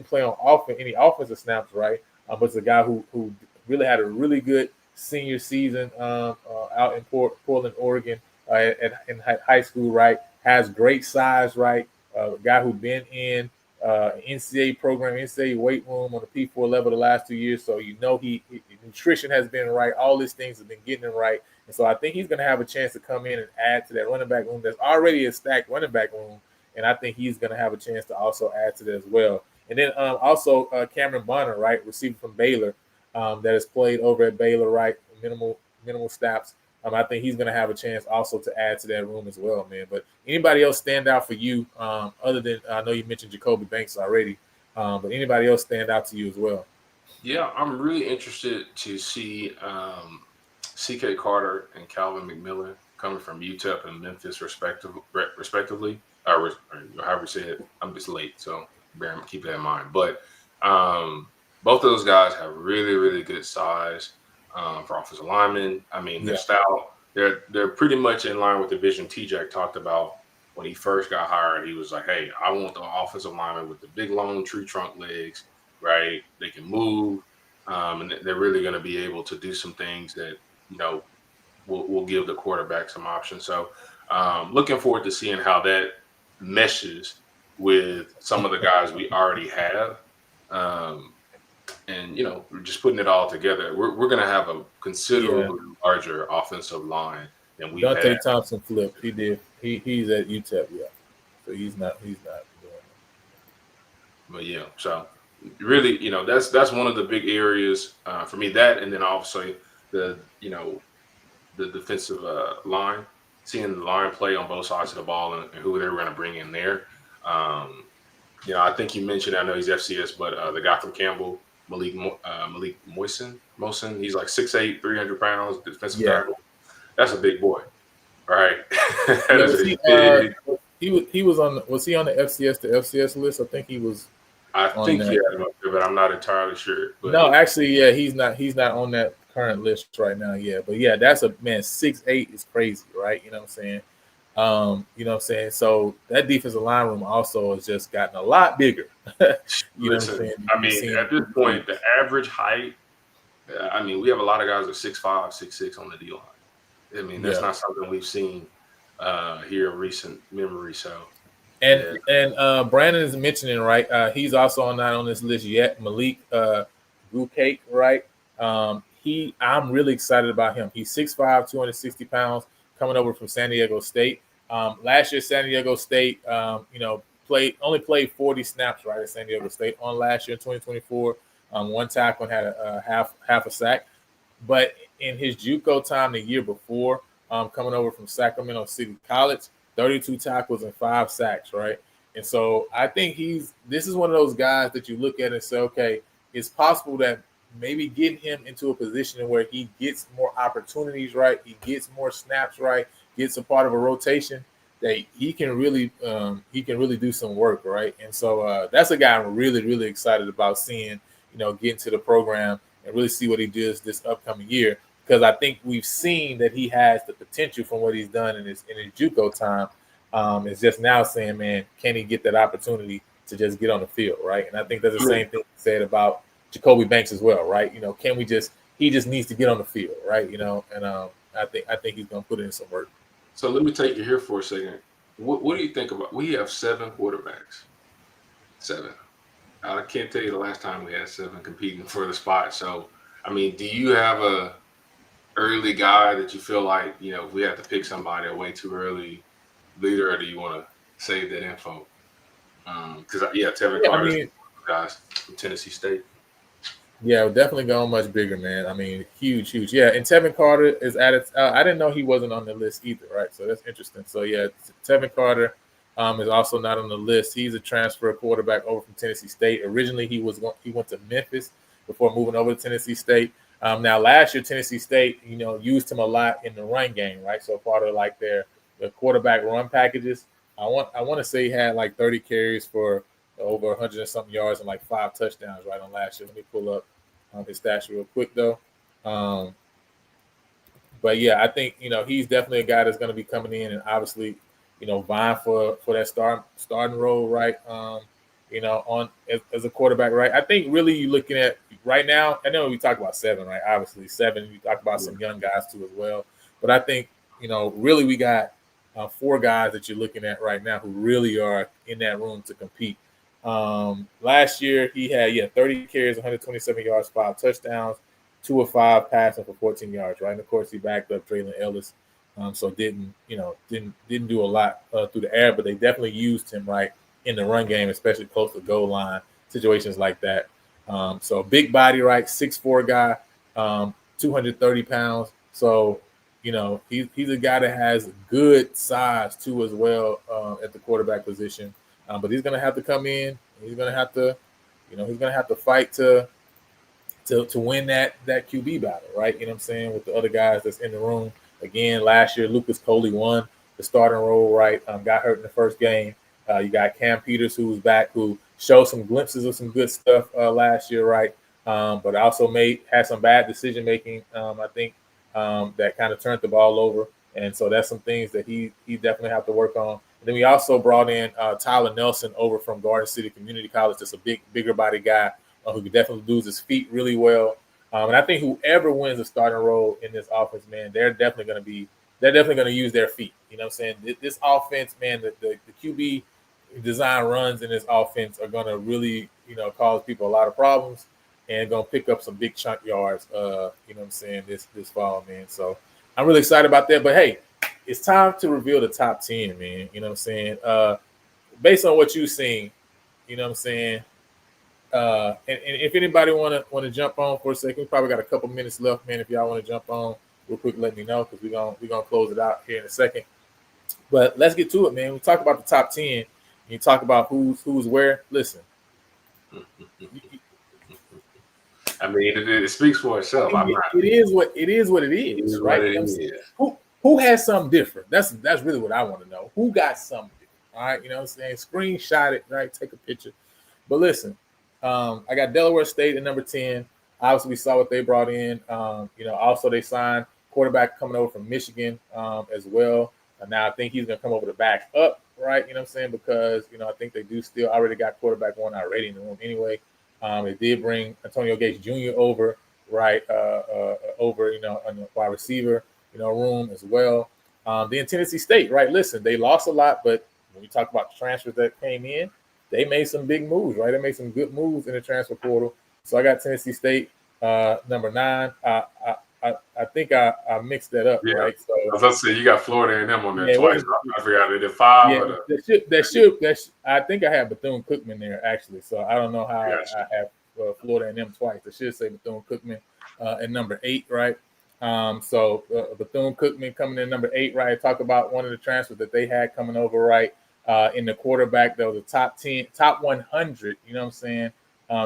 play on any offensive snaps, right? But it's a guy who really had a really good senior season out in Portland, Oregon, in high school, right? Has great size, right? A guy who's been in NCAA program, NCAA weight room on the P4 level the last 2 years. So he nutrition has been right. All these things have been getting him right. And so I think he's going to have a chance to come in and add to that running back room. There's already a stacked running back room. And I think he's going to have a chance to also add to that as well. And then also Cameron Bonner, right, receiver from Baylor, that has played over at Baylor, right, minimal snaps. I think he's going to have a chance also to add to that room as well, man. But anybody else stand out for you other than I know you mentioned Jacoby Banks already, but anybody else stand out to you as well? Yeah, I'm really interested to see C.K. Carter and Calvin McMillan coming from UTEP and Memphis, respectively. Or however you say it. I'm just late, so keep that in mind. But both of those guys have really, really good size for offensive linemen. I mean, their style, they're pretty much in line with the vision T-Jack talked about when he first got hired. He was like, hey, I want the offensive lineman with the big, long tree trunk legs, right? They can move, and they're really going to be able to do some things that, will give the quarterback some options. So looking forward to seeing how that meshes with some of the guys we already have. And, we're just putting it all together. We're going to have a considerably larger offensive line than we've Dante had. Thompson flipped. He did. He's at UTEP, yeah. So he's not doing it. But, yeah, so really, that's one of the big areas for me. That, and then also the the defensive line, seeing the line play on both sides of the ball and who they're going to bring in there. Um, I think you mentioned, I know he's FCS, but the guy from Campbell, Malik Moisen, he's like 6'8", 300 pounds, defensive Yeah. tackle. That's a big boy, right? That Yeah, is was a he big. he was on the FCS list? I think he was I on think he that. had him up there, but I'm not entirely sure. But No, actually, yeah, he's not on that current list right now. Yeah, but yeah, that's a man. 6'8" is crazy, right? You know what I'm saying? You know what I'm saying? So that defensive line room also has just gotten a lot bigger. You know what I'm listen, saying? I You've mean, seen at this point, the average height. I mean, we have a lot of guys that are 6'5", 6'6" on the D line. I mean, that's yeah. not something we've seen here in recent memory. So, And yeah, Brandon is mentioning, right? He's also not on this list yet. Malik Gukake, right? I'm really excited about him. He's 6'5", 260 pounds, coming over from San Diego State. Last year, San Diego State, played 40 snaps, right, at San Diego State on last year, 2024. One tackle and had a half a sack. But in his JUCO time the year before, coming over from Sacramento City College, 32 tackles and 5 sacks, right? And so I think this is one of those guys that you look at and say, okay, it's possible that maybe getting him into a position where he gets more opportunities, right? He gets more snaps, right? Gets a part of a rotation that he can really do some work, right? And so that's a guy I'm really, really excited about seeing, get into the program and really see what he does this upcoming year. Because I think we've seen that he has the potential from what he's done in his JUCO time. It's just now saying, man, can he get that opportunity to just get on the field, right? And I think that's the same thing said about Jacoby Banks as well, right? Can we just he just needs to get on the field, right? And I think he's gonna put in some work. so let me take you here for a second. What do you think about? We have 7 quarterbacks. 7. I can't tell you the last time we had 7 competing for the spot. So, I mean, do you have a early guy that you feel like, if we have to pick somebody way too early leader, or do you want to save that info? Because Tevin Yeah, I Carter's mean, guys from Tennessee State. yeah, definitely going much bigger, man. I mean, huge, huge. Yeah, and Tevin Carter is at it. I didn't know he wasn't on the list either, right? So that's interesting. So yeah, Tevin Carter is also not on the list. He's a transfer quarterback over from Tennessee State. Originally, he went to Memphis before moving over to Tennessee State. Now, last year, Tennessee State, used him a lot in the run game, right? So part of like their quarterback run packages. I want to say he had like 30 carries for over 100 and something yards and like 5 touchdowns right on last year. Let me pull up his stats real quick though. Um, but yeah, I think he's definitely a guy that's going to be coming in and obviously vying for that starting role, right? On as a quarterback, right? I think really you're looking at right now. I know we talk about 7, right? Obviously 7. We talk about some young guys too as well, but I think really we got 4 guys that you're looking at right now who really are in that room to compete. Last year he had 30 carries, 127 yards, 5 touchdowns, 2 of 5 passing for 14 yards, right? And of course he backed up Traylon Ellis, so didn't do a lot through the air, but they definitely used him right in the run game, especially close to goal line situations like that. So big body, right? 6'4" guy, 230 pounds. So he's a guy that has good size too as well at the quarterback position. But he's going to have to come in. He's going to have to, fight to win that QB battle, right? You know what I'm saying, with the other guys that's in the room. Again, last year Lucas Coley won the starting role, right? Got hurt in the first game. You got Cam Peters, who was back, who showed some glimpses of some good stuff last year, right? But also had some bad decision making. I think that kind of turned the ball over, and so that's some things that he definitely have to work on. And then we also brought in Tyler Nelson over from Garden City Community College. That's a bigger body guy who can definitely use his feet really well. And I think whoever wins the starting role in this offense, man, they're definitely going to use their feet. You know what I'm saying? This offense, man, the QB design runs in this offense are going to really, cause people a lot of problems and going to pick up some big chunk yards, you know what I'm saying, this fall, man. So I'm really excited about that. But, hey, it's time to reveal the top 10, man. You know what I'm saying? Based on what you've seen, you know what I'm saying, And if anybody want to jump on for a second, we probably got a couple minutes left, man. If y'all want to jump on real quick, let me know because we're gonna close it out here in a second. But let's get to it, man. We talk about the top 10. And you talk about who's where. Listen, I mean, it speaks for itself. I'm not. it is what it is, It is right? what it is. Who has something different? That's really what I want to know. Who got something different? All right, you know what I'm saying? Screenshot it, right? Take a picture. But listen, I got Delaware State at number 10. Obviously, we saw what they brought in. Also they signed quarterback coming over from Michigan as well. And now I think he's going to come over to back up, right? You know what I'm saying? Because, I think they do still already got quarterback one already in the room anyway. They did bring Antonio Gates Jr. over, right? Over, on the wide receiver, room as well. Then Tennessee State, right? Listen, they lost a lot, but when we talk about the transfers that came in, they made some big moves, right? They made some good moves in the transfer portal. So I got Tennessee State number 9. I think I mixed that up, right? So I was about to say you got Florida and them on there yeah, twice. I forgot it. 5. Yeah, I think I have Bethune-Cookman there actually. So I don't know how I have Florida and them twice. I should say Bethune-Cookman at number 8, right? So Bethune-Cookman coming in number 8, right? Talk about one of the transfers that they had coming over, right? In the quarterback, that was a top 100, you know what I'm saying?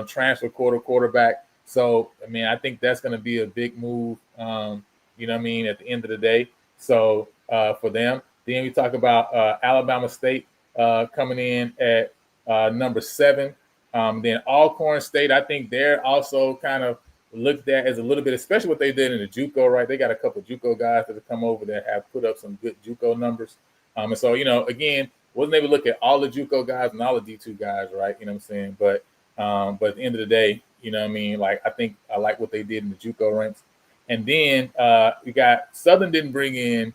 Transfer quarterback. So, I mean, I think that's going to be a big move, you know what I mean, at the end of the day. So, for them. Then we talk about Alabama State coming in at number 7. Then Alcorn State, I think they're also kind of looked at as a little bit, especially what they did in the JUCO, right? They got a couple of JUCO guys that have come over that have put up some good JUCO numbers. And so, again, wasn't able to look at all the JUCO guys and all the D2 guys, right? You know what I'm saying? But at the end of the day, you know what I mean? Like, I think I like what they did in the JUCO ranks. And then we got Southern didn't bring in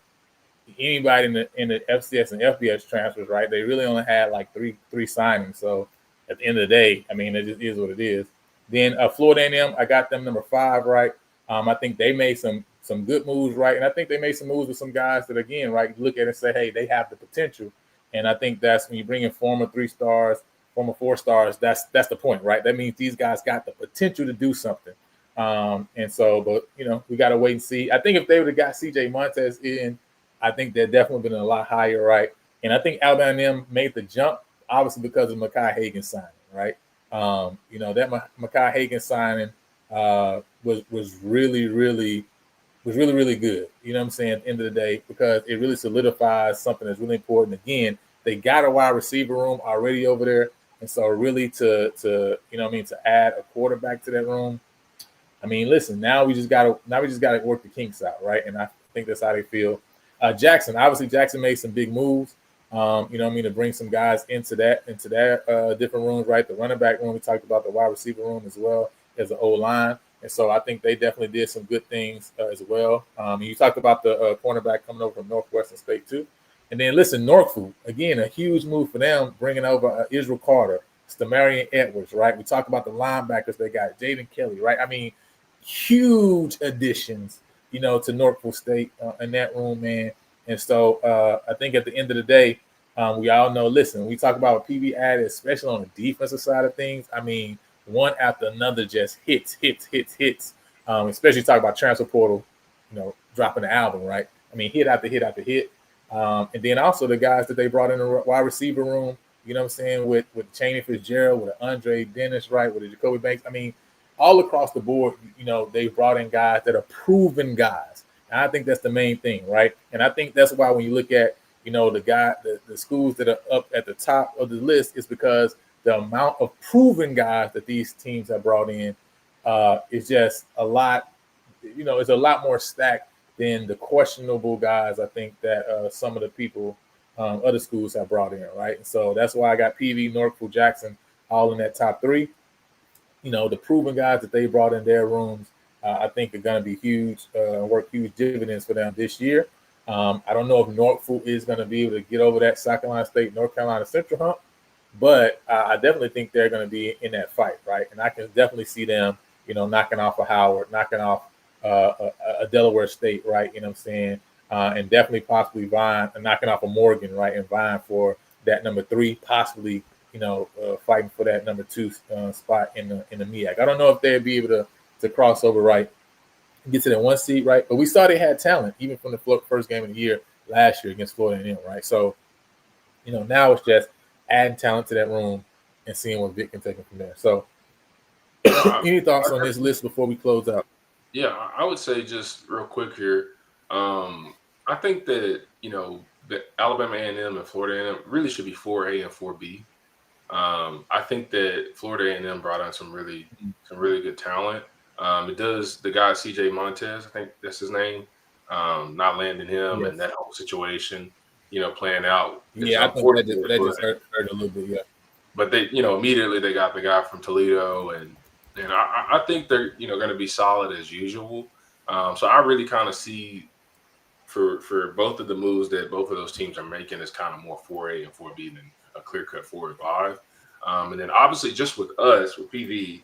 anybody in the FCS and FBS transfers, right? They really only had like three signings. So at the end of the day, I mean, it just is what it is. Then Florida A&M, I got them number 5, right? I think they made some good moves, right? And I think they made some moves with some guys that, again, right, you look at it and say, hey, they have the potential. And I think that's when you bring in former 3 stars, former 4 stars, that's the point, right? That means these guys got the potential to do something. And so, but, we got to wait and see. I think if they would have got CJ Montez in, I think they'd definitely been a lot higher, right? And I think Alabama A&M made the jump, obviously, because of Mekhi Hagan signing, right? That Mekhi Hagan signing was really, really good. You know what I'm saying? At the end of the day, because it really solidifies something that's really important. Again, they got a wide receiver room already over there, and so really to to add a quarterback to that room. I mean, listen, now we just gotta work the kinks out, right? And I think that's how they feel. Jackson made some big moves. To bring some guys into that different rooms, right? The running back room, we talked about the wide receiver room as well as the O-line. And so I think they definitely did some good things as well. You talked about the cornerback coming over from Northwestern State too. And then listen, Norfolk, again, a huge move for them, bringing over Israel Carter, Stamarian Edwards, right? We talked about the linebackers they got, Jaden Kelly, right? I mean, huge additions, to Norfolk State in that room, man. And so I think at the end of the day, we all know, listen, we talk about what PV added, especially on the defensive side of things. I mean, one after another just hits. Especially talk about transfer portal, dropping the album, right? I mean, hit after hit after hit. And then also the guys that they brought in the wide receiver room, you know what I'm saying, with Chaney Fitzgerald, with Andre Dennis, right, with the Jacoby Banks. I mean, all across the board, they brought in guys that are proven guys. And I think that's the main thing, right? And I think that's why when you look at, the schools that are up at the top of the list is because the amount of proven guys that these teams have brought in is just a lot, it's a lot more stacked than the questionable guys, I think, that some of the people, other schools have brought in, right? And so that's why I got PV, Norfolk, Jackson all in that top 3. The proven guys that they brought in their rooms, I think are going to be huge, work huge dividends for them this year. I don't know if Norfolk is going to be able to get over that South Carolina State, North Carolina Central hump, but I definitely think they're going to be in that fight, right? And I can definitely see them, knocking off a Howard, knocking off a Delaware State, right? You know what I'm saying? And definitely possibly vying, knocking off a Morgan, right? And vying for that number 3, possibly, fighting for that number two spot in the MEAC. I don't know if they'd be able to cross over, right, get to that one seed, right. But we saw they had talent even from the first game of the year last year against Florida A&M, right. So now it's just adding talent to that room and seeing what Vic can take it from there. So, any thoughts on this list before we close out? Yeah, I would say just real quick here. I think that the Alabama A&M and Florida A&M really should be 4A and 4B. I think that Florida A&M brought on some really good talent. It does the guy CJ Montez, I think that's his name. Not landing him Yes. and that whole situation, playing out is Yeah, I think that unfortunate. just hurt a little bit. Yeah. But they, immediately they got the guy from Toledo, and I think they're going to be solid as usual. So I really kind of see for both of the moves that both of those teams are making is kind of more 4A and 4B than a clear cut 4 and 5. And then obviously just with us with PV,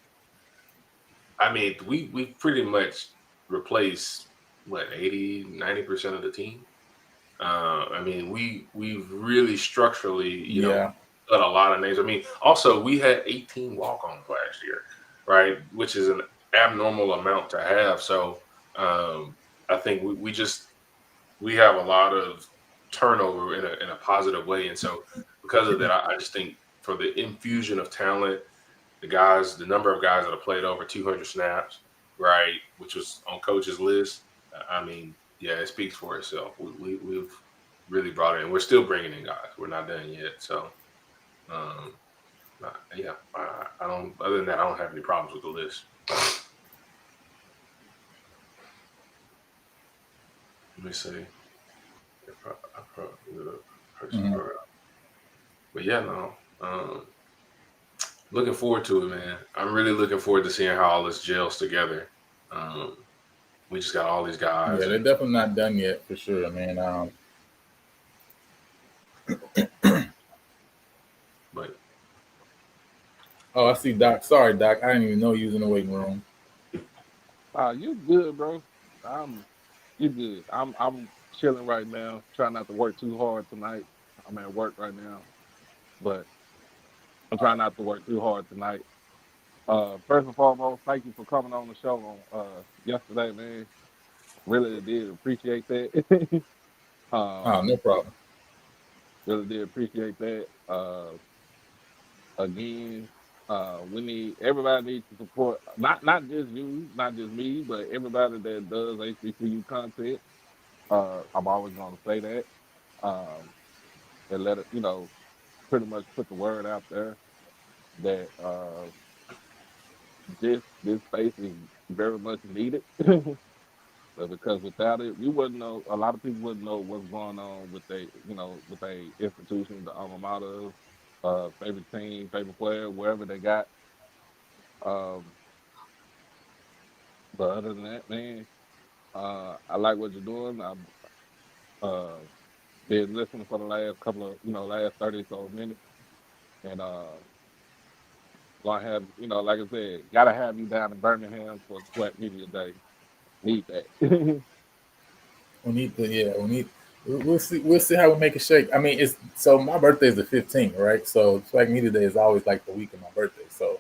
I mean we pretty much replaced what 80-90% of the team. I mean, we've really structurally, Yeah. got a lot of names. I mean, also we had 18 walk-ons last year, right? Which is an abnormal amount to have. So I think we have a lot of turnover in a positive way, and so because of that, I just think for the infusion of talent, the number of guys that have played over 200 snaps, right, which was on coach's list. I mean, yeah, it speaks for itself. We've really brought it, and we're still bringing in guys. We're not done yet. So, um, yeah, I don't. Other than that, I don't have any problems with the list. Let me see. I probably but yeah, no. Looking forward to it, man. I'm really looking forward to seeing how all this gels together. Um, we just got all these guys, Yeah, they're and definitely not done yet for sure, man. but Oh, I see Doc. Sorry, Doc. I didn't even know you was in the waiting room. You good, bro. You good. I'm chilling right now. Trying not to work too hard tonight. I'm at work right now, but I'm All trying right. not to work too hard tonight. First and foremost, thank you for coming on the show on yesterday, man. Really did appreciate that. Oh, um, no problem. really did appreciate that. Again, we need everybody needs to support not just you, not just me, but everybody that does HBCU content. I'm always going to say that, and let it, pretty much put the word out there that this space is very much needed. Because without it, you wouldn't know. A lot of people wouldn't know what's going on with with a institution, the alma mater, favorite team, favorite player, wherever they got. Um, but other than that, man, I like what you're doing. I've uh, been listening for the last couple of, last 30 so minutes, and gonna have, like I said, gotta have you down in Birmingham for Sweat Media Day. Need that. We need to. Yeah, we need. We'll see. We'll see how we make it shake. I mean, it's so my birthday is the 15th, right? So Swag Media Day is always like the week of my birthday. So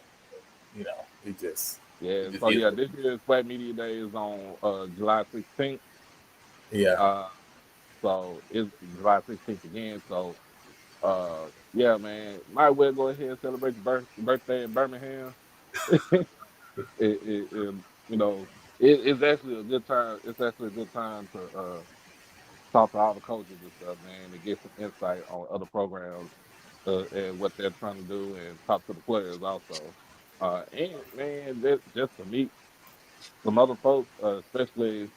it just Yeah. it just So is. yeah, this year's Sweat Media Day is on July 16th. Yeah. Uh, so it's July 16th again. So yeah, man, might well go ahead and celebrate your birthday in Birmingham. It it's actually a good time. It's actually a good time to talk to all the coaches and stuff, man, and get some insight on other programs and what they're trying to do, and talk to the players also. And man, just to meet some other folks, especially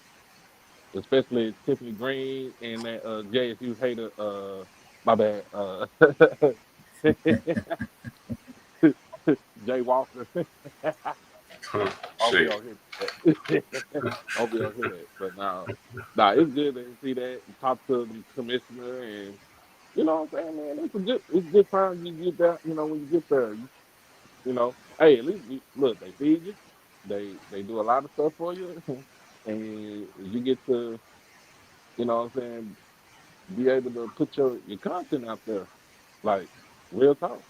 Tiffany Green and that JSU hater. My bad. Jay Walker. I'll be shit. on here. I'll be on here that. But now it's good to see that and talk to the commissioner, and you know what I'm saying, man. It's a good time you get that. When you get there, hey, at least look, they feed you, they do a lot of stuff for you, and you get to, what I'm saying, be able to put your content out there, like real talk.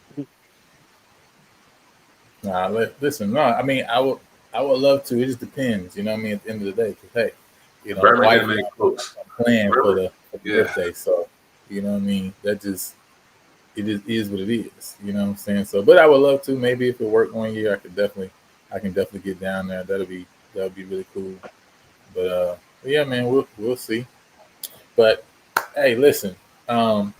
Nah, listen, no, I mean, I would love to. It just depends, you know what I mean, at the end of the day. Because, hey, you The know, the wife Birmingham and ain't close. I'm playing Remember? for the Yeah. birthday. So, you know what I mean? That just, it is what it is. You know what I'm saying? So, but I would love to. Maybe if it worked 1 year, I can definitely get down there. That'll be really cool. But yeah, man, we'll see. But hey, listen, um,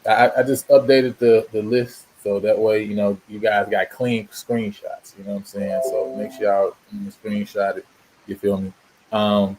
I just updated the list so that way you know you guys got clean screenshots. You know what I'm saying? So make sure y'all screenshot it. You feel me? Um,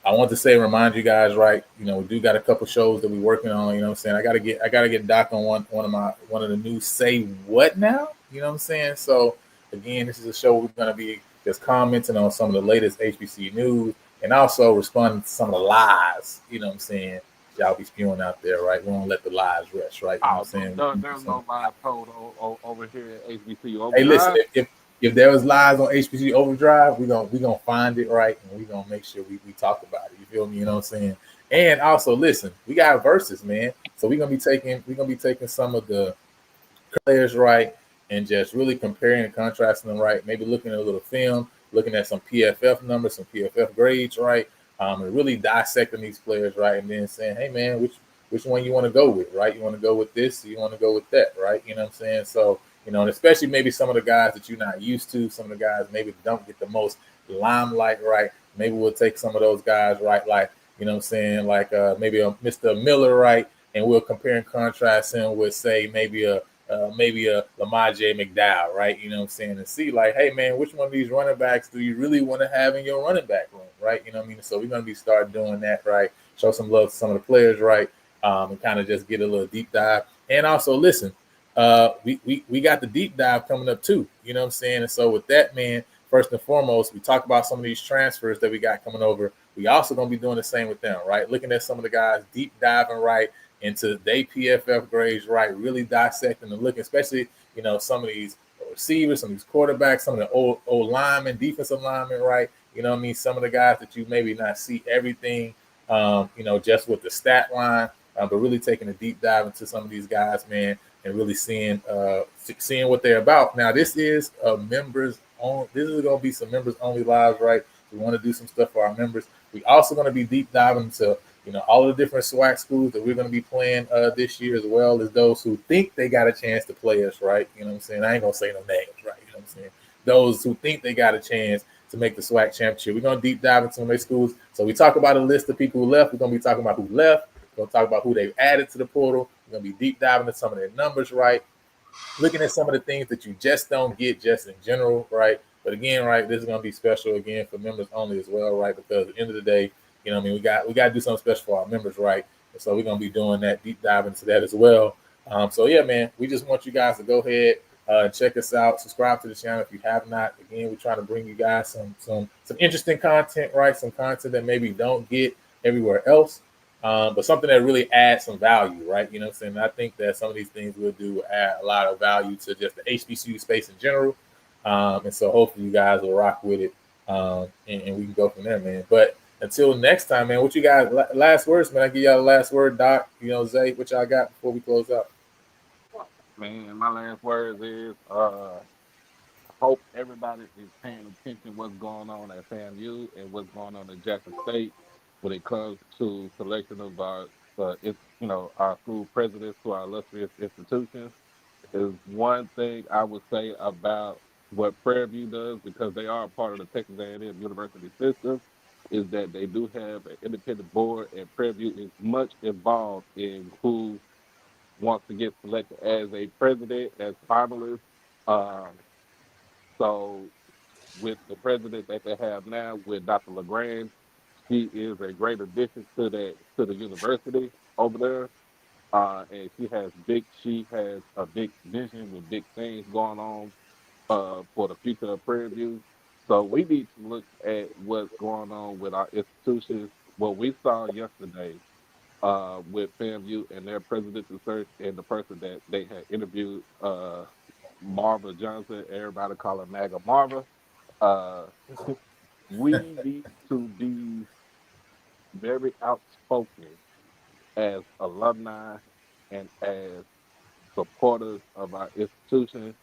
I want to say remind you guys, right? You know, we do got a couple shows that we're working on. You know what I'm saying? I gotta get Doc on one of the new Say What Now. You know what I'm saying? So again, this is a show we're gonna be just commenting on some of the latest HBC news and also responding to some of the lies. You know what I'm saying? Y'all be spewing out there, right? We don't let the lies rest, right? You know what Oh, I'm saying? there's no live code over here at HBCU Hey, listen, Overdrive. if there was lies on HBC Overdrive, we gonna find it right and we gonna make sure we talk about it. You feel me? You know what I'm saying? And also, listen, we got verses, man. So we're gonna be taking some of the players right and just really comparing and contrasting them right. Maybe looking at a little film, looking at some PFF numbers, some PFF grades, right, and really dissecting these players right, and then saying, hey man, which one you want to go with, right? You want to go with this, or you want to go with that, right? You know what I'm saying? So you know, and especially maybe some of the guys that you're not used to, some of the guys maybe don't get the most limelight, right? Maybe we'll take some of those guys, right? Like, you know what I'm saying? Like maybe a Mr. Miller, right? And we'll compare and contrast him with, say, maybe a Lamar J. McDowell, right? You know what I'm saying? And see, like, hey, man, which one of these running backs do you really want to have in your running back room, right? You know what I mean? So we're going to be start doing that, right? Show some love to some of the players, right? And kind of just get a little deep dive. And also, listen, we got the deep dive coming up too. You know what I'm saying? And so with that, man, first and foremost, we talk about some of these transfers that we got coming over. We also gonna be doing the same with them, right? Looking at some of the guys deep diving right into their PFF grades, right? Really dissecting and looking, especially you know some of these receivers, some of these quarterbacks, some of the old linemen, defensive linemen, right? You know what I mean? Some of the guys that you maybe not see everything, you know, just with the stat line, but really taking a deep dive into some of these guys, man, and really seeing what they're about. Now, this is a members only. This is going to be some members only lives, right? We want to do some stuff for our members. We also going to be deep diving into you know all the different SWAC schools that we're going to be playing this year, as well as those who think they got a chance to play us, right? You know what I'm saying? I ain't gonna say no names, right? You know what I'm saying? Those who think they got a chance to make the SWAC championship. We're gonna deep dive into some of their schools. So we talk about a list of people who left. We're gonna be talking about who left. We're gonna talk about who they've added to the portal. We're gonna be deep diving into some of their numbers, right? Looking at some of the things that you just don't get just in general, right? But again, right, this is gonna be special again for members only as well, right? Because at the end of the day, you know, what I mean, we got to do something special for our members, right? And so we're gonna be doing that deep dive into that as well. So yeah, man, we just want you guys to go ahead and check us out. Subscribe to the channel if you have not. Again, we're trying to bring you guys some interesting content, right? Some content that maybe don't get everywhere else but something that really adds some value, right? You know what I'm saying? I think that some of these things we'll do will add a lot of value to just the HBCU space in general. And so hopefully you guys will rock with it and we can go from there, man. But until next time, man, what you guys, last words, man? I give y'all the last word, Doc, you know, Zay, what y'all got before we close out? Man, my last words is hope everybody is paying attention what's going on at FAMU and what's going on in Jackson State when it comes to selection of our, our school presidents to our illustrious institutions. Is one thing I would say about what Prairie View does because they are a part of the Texas A&M University system. Is that they do have an independent board, and Prairie View is much involved in who wants to get selected as a president, as finalists. Um, so with the president that they have now, with Dr. LeGrand, she is a great addition to the university over there. And she has a big vision with big things going on for the future of Prairie View. So we need to look at what's going on with our institutions. What we saw yesterday with FAMU and their presidential search and the person that they had interviewed, Marva Johnson, everybody call her MAGA Marva. Uh, we need to be very outspoken as alumni and as supporters of our institution.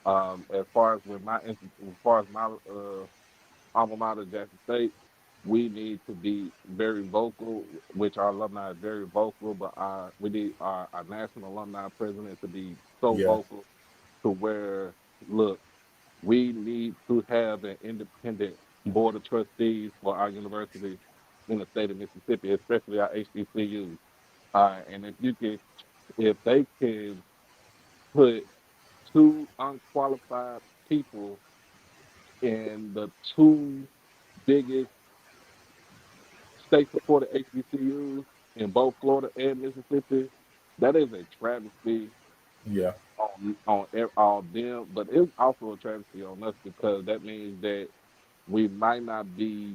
As far as my alma mater, Jackson State, we need to be very vocal, which our alumni is very vocal, but we need our national alumni president to be so Yeah. vocal to where, look, we need to have an independent board of trustees for our university in the state of Mississippi, especially our HBCUs. And if they can put two unqualified people in the two biggest state-supported HBCUs in both Florida and Mississippi, that is a travesty Yeah. on them, but it's also a travesty on us because that means that we might not be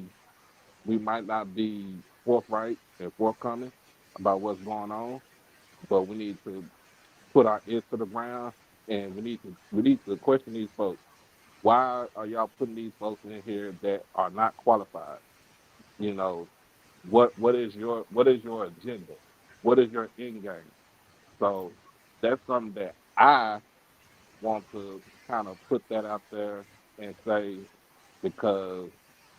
forthright and forthcoming about what's going on, but we need to put our ears to the ground and we need to question these folks. Why are y'all putting these folks in here that are not qualified? You know, what is your agenda? What is your end game? So that's something that I want to kind of put that out there and say, because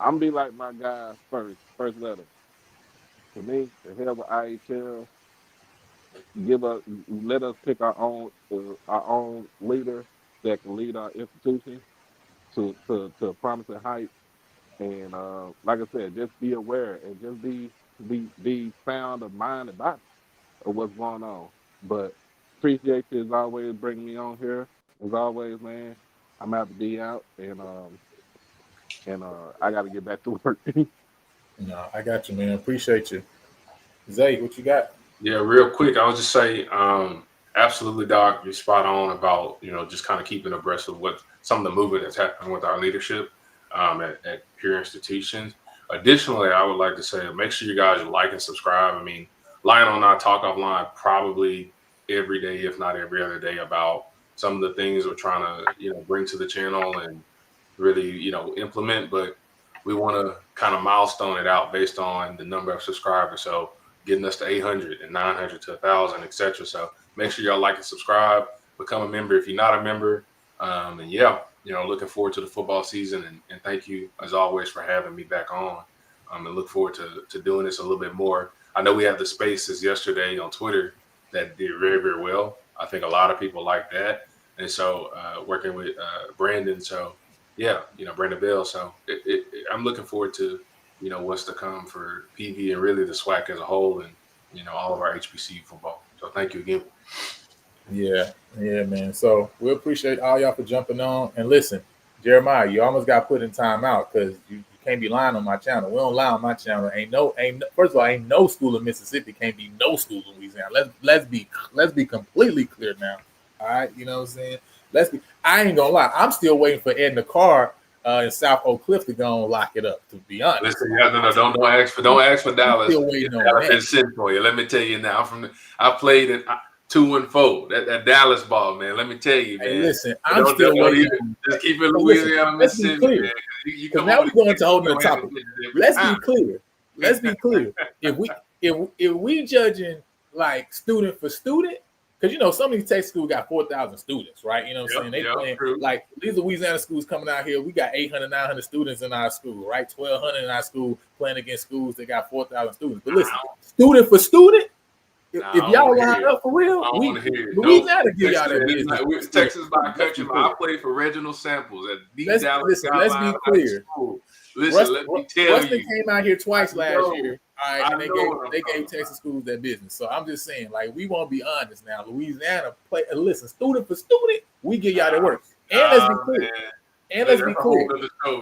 I'm be like my guy first letter. To me, the hell with IHL, let us pick our own leader that can lead our institution to promising heights. And like I said, just be aware and just be found of mind about of what's going on. But appreciate you as always bringing me on here. As always, man, I'm gonna have to be out and I got to get back to work. No, I got you, man. Appreciate you. Zay, what you got? Yeah, real quick, I would just say, absolutely, Doc, you're spot on about, just kind of keeping abreast of what some of the movement that's happening with our leadership at peer institutions. Additionally, I would like to say, make sure you guys like and subscribe. I mean, Lionel and I talk offline probably every day, if not every other day, about some of the things we're trying to, bring to the channel and really, implement. But we want to kind of milestone it out based on the number of subscribers. So getting us to 800 and 900 to 1,000, etc. So make sure y'all like and subscribe, become a member if you're not a member. And yeah, looking forward to the football season. And thank you, as always, for having me back on. And look forward to doing this a little bit more. I know we had the spaces yesterday on Twitter that did very, very well. I think a lot of people like that. And so working with Brandon. So yeah, Brandon Bell. So I'm looking forward to, what's to come for PV and really the SWAC as a whole and, all of our HBCU football. So thank you again. Yeah, man. So we appreciate all y'all for jumping on. And listen, Jeremiah, you almost got put in timeout because you can't be lying on my channel. We don't lie on my channel. First of all, ain't no school in Mississippi, can't be no school in Louisiana. Let's be completely clear now. All right, you know what I'm saying? I ain't gonna lie. I'm still waiting for Ed Carr in South Oak Cliff to go and lock it up. To be honest, listen, don't ask for Dallas. Still waiting on Dallas that. is sent for you. Let me tell you now. I played at 2-4. That Dallas ball, man. Let me tell you, man. Hey, listen, I'm still waiting. Just keep it Louisiana, Mississippi, man. Because now we're going to a whole nother topic. Let's be clear. Let's be clear. If we judging like student for student, because some of these tech schools got 4,000 students, right? You know what I'm saying? They playing true. Like these Louisiana schools coming out here. We got 800, 900 students in our school, right? 1,200 in our school playing against schools that got 4,000 students. But listen, student for student, if y'all line up for real, Louisiana give y'all that business. Texas by country. I played for Reginald Samples at the Dallas. Let's be clear. Listen, let me tell Rustin came out here twice last year. All right, and they gave Texas schools that business. So I'm just saying, like, we won't be honest now. Louisiana listen, student for student, we give y'all that work. And let's be clear. Man. And let's be clear.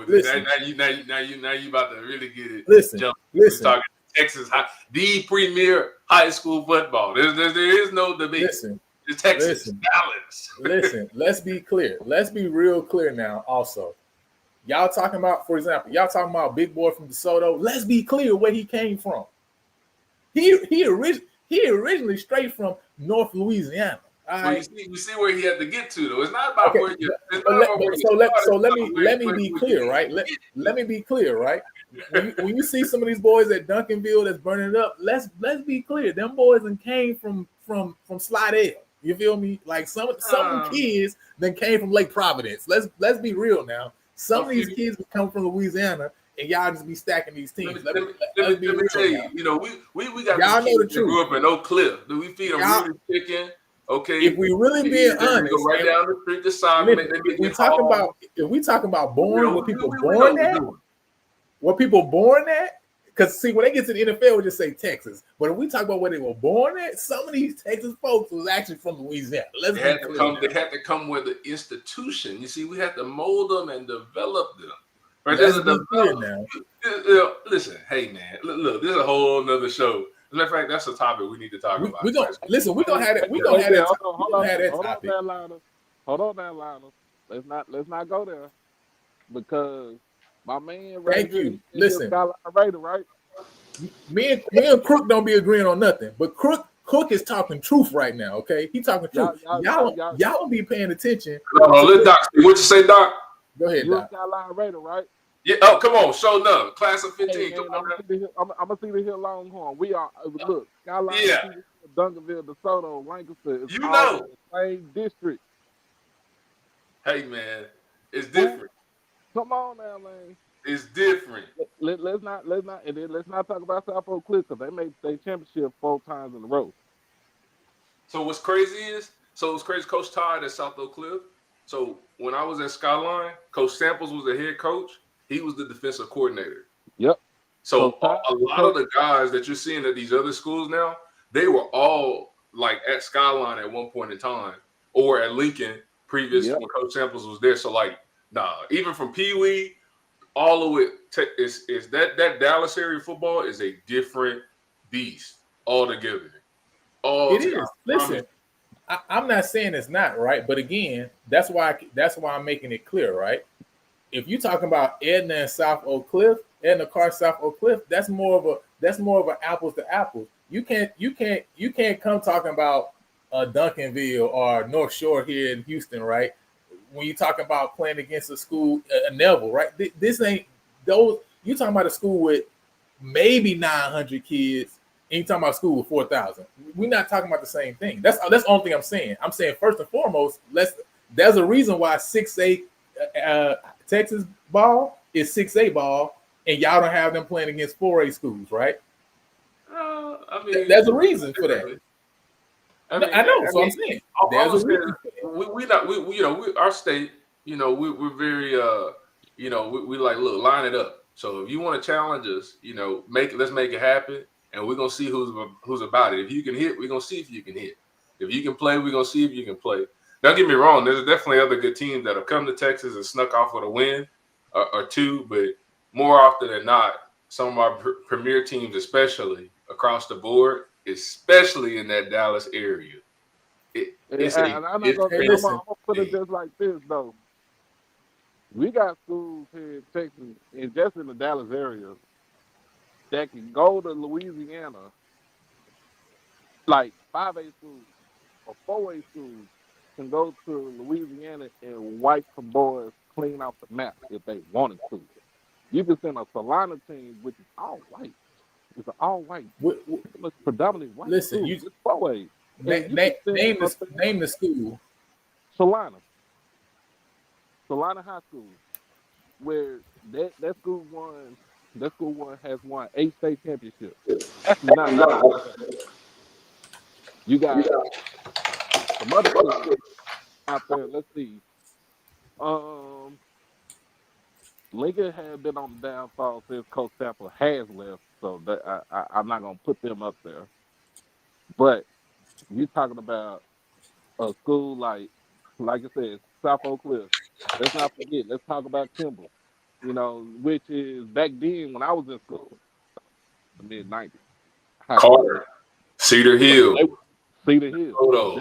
Listen, now you about to really get it. Listen. Talking Texas, the premier high school football. There is no debate. Listen. It's Texas, Dallas. Listen, let's be clear. Let's be real clear now also. Y'all talking about, for example, Big Boy from DeSoto. Let's be clear where he came from. He originally straight from North Louisiana. Well, you see where he had to get to, though. It's not about where you. Let me be clear, right? Let me be clear, right? When you see some of these boys at Duncanville that's burning it up, let's be clear. Them boys came from Slidell. You feel me? Like some of them kids that came from Lake Providence. Let's be real now. Some of these kids come from Louisiana, and y'all just be stacking these teams. Let me tell you, you know, we got y'all know the truth. Grew up in Oak Cliff. Do we feed them rooted chicken? Okay. If we really being honest, go right down the street to side. If we talking about born, what people born at, what people born at. Because see, when they get to the NFL, we just say Texas. But if we talk about where they were born at, some of these Texas folks was actually from Louisiana. They had to come with the institution. You see, we had to mold them and develop them. Right? Listen, hey man, look, this is a whole nother show. As a matter of fact, that's a topic we need to talk about. We're gonna have that. We're gonna have that. Hold on now, Lionel. Let's not go there because my man. Thank you. Listen, Raider, right? Me and Crook don't be agreeing on nothing, but Crook is talking truth right now. Okay, he talking truth. Y'all don't be paying attention. No, let Doc. What you say, Doc? Go ahead, You're Doc. Carolina Raider, right? Yeah. Oh, come on, show enough. Class of 15. Hey, man, I'm gonna see the Hill Longhorn. We are look, Carolina, Duncanville, DeSoto, Lancaster. It's all the same district. Hey man, it's different. Come on now, man. It's different. Let's not talk about South Oak Cliff because they made state championship 4 times in a row. So what's crazy Coach Todd at South Oak Cliff. So when I was at Skyline, Coach Samples was the head coach. He was the defensive coordinator. Yep. So a lot of the guys that you're seeing at these other schools now, they were all like at Skyline at one point in time, or at Lincoln previous when Coach Samples was there. So like, even from Pee Wee, all of it is that Dallas area football is a different beast altogether. It is. Listen, I'm not saying it's not right, but again, that's why I'm making it clear, right? If you're talking about Edna and South Oak Cliff, Edna Carr, South Oak Cliff, that's more of an apples to apples. You can't come talking about Duncanville or North Shore here in Houston, right? When you talk about playing against a school, Neville, right? This ain't those. You talking about a school with maybe 900 kids, and you talking about a school with 4,000. We're not talking about the same thing. That's the only thing I'm saying. I'm saying first and foremost, there's a reason why 6A Texas ball is 6A ball, and y'all don't have them playing against 4A schools, right? I mean, there's a reason for that. I know. So I'm saying there's a reason. Our state, we're very, we like, look, line it up. So if you want to challenge us, let's make it happen, and we're gonna see who's about it. If you can hit, we're gonna see if you can hit. If you can play, we're gonna see if you can play. Don't get me wrong. There's definitely other good teams that have come to Texas and snuck off with a win or two, but more often than not, some of our premier teams, especially across the board, especially in that Dallas area. I'm gonna put it just like this though. We got schools here in Texas and just in the Dallas area that can go to Louisiana, like 5A schools or 4A schools can go to Louisiana and wipe the boys clean off the map if they wanted to. You can send a Solana team, which is all white. It's all white. It's predominantly white. Listen, it's 4A. Name the school. Solana High School, where that school has won 8 state championships. Actually, not. You got some other schools out there. Let's see. Lincoln had been on the downfall since Coach Stafford has left, so I'm not gonna put them up there. But you're talking about a school like I said, South Oak Cliff. Let's not forget. Let's talk about Kimball. Which is back then when I was in school, the mid-90s. Carter, Cedar Hill. Oh,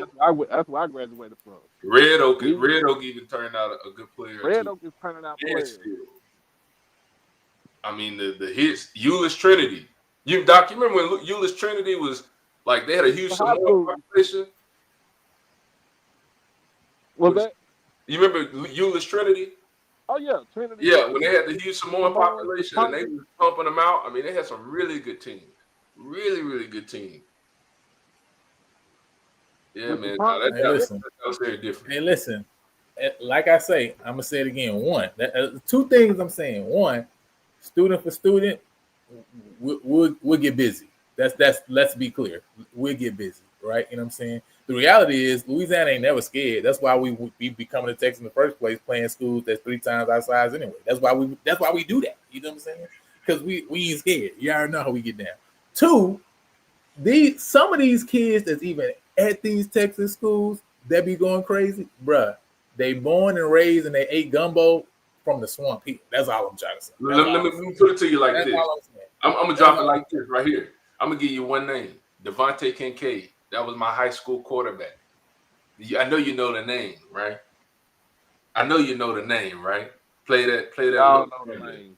that's where I graduated from. Red Oak even turned out a good player. Red Oak is turning out players. I mean, the hits, Euless Trinity. Doc, you remember when Euless Trinity was like they had a huge Samoan population? You remember Euless Trinity? Oh yeah, Trinity. Yeah, when they had the huge Samoan population and they were pumping them out. I mean, they had some really good teams. Really, really good teams. Yeah, with the man. pump. No, Hey, listen. that was very different. Hey, listen. Like I say, I'm gonna say it again. Two things I'm saying. One, student for student, we'll get busy. That's let's be clear. We'll get busy, right? You know what I'm saying? The reality is Louisiana ain't never scared. That's why we be coming to Texas in the first place, playing schools that's 3 times our size anyway. That's why we do that. You know what I'm saying? Because we ain't scared. You already know how we get down. Two, some of these kids that's even at these Texas schools that be going crazy, bruh. They born and raised and they ate gumbo from the swamp here. That's all I'm trying to say. Let me put it to you like That's this. all I'm saying. I'm gonna drop it like this right here. I'm gonna give you one name, Devontae Kincaid. That was my high school quarterback. I know you know the name, right? I know you know the name, right? Play that. Y'all know the name.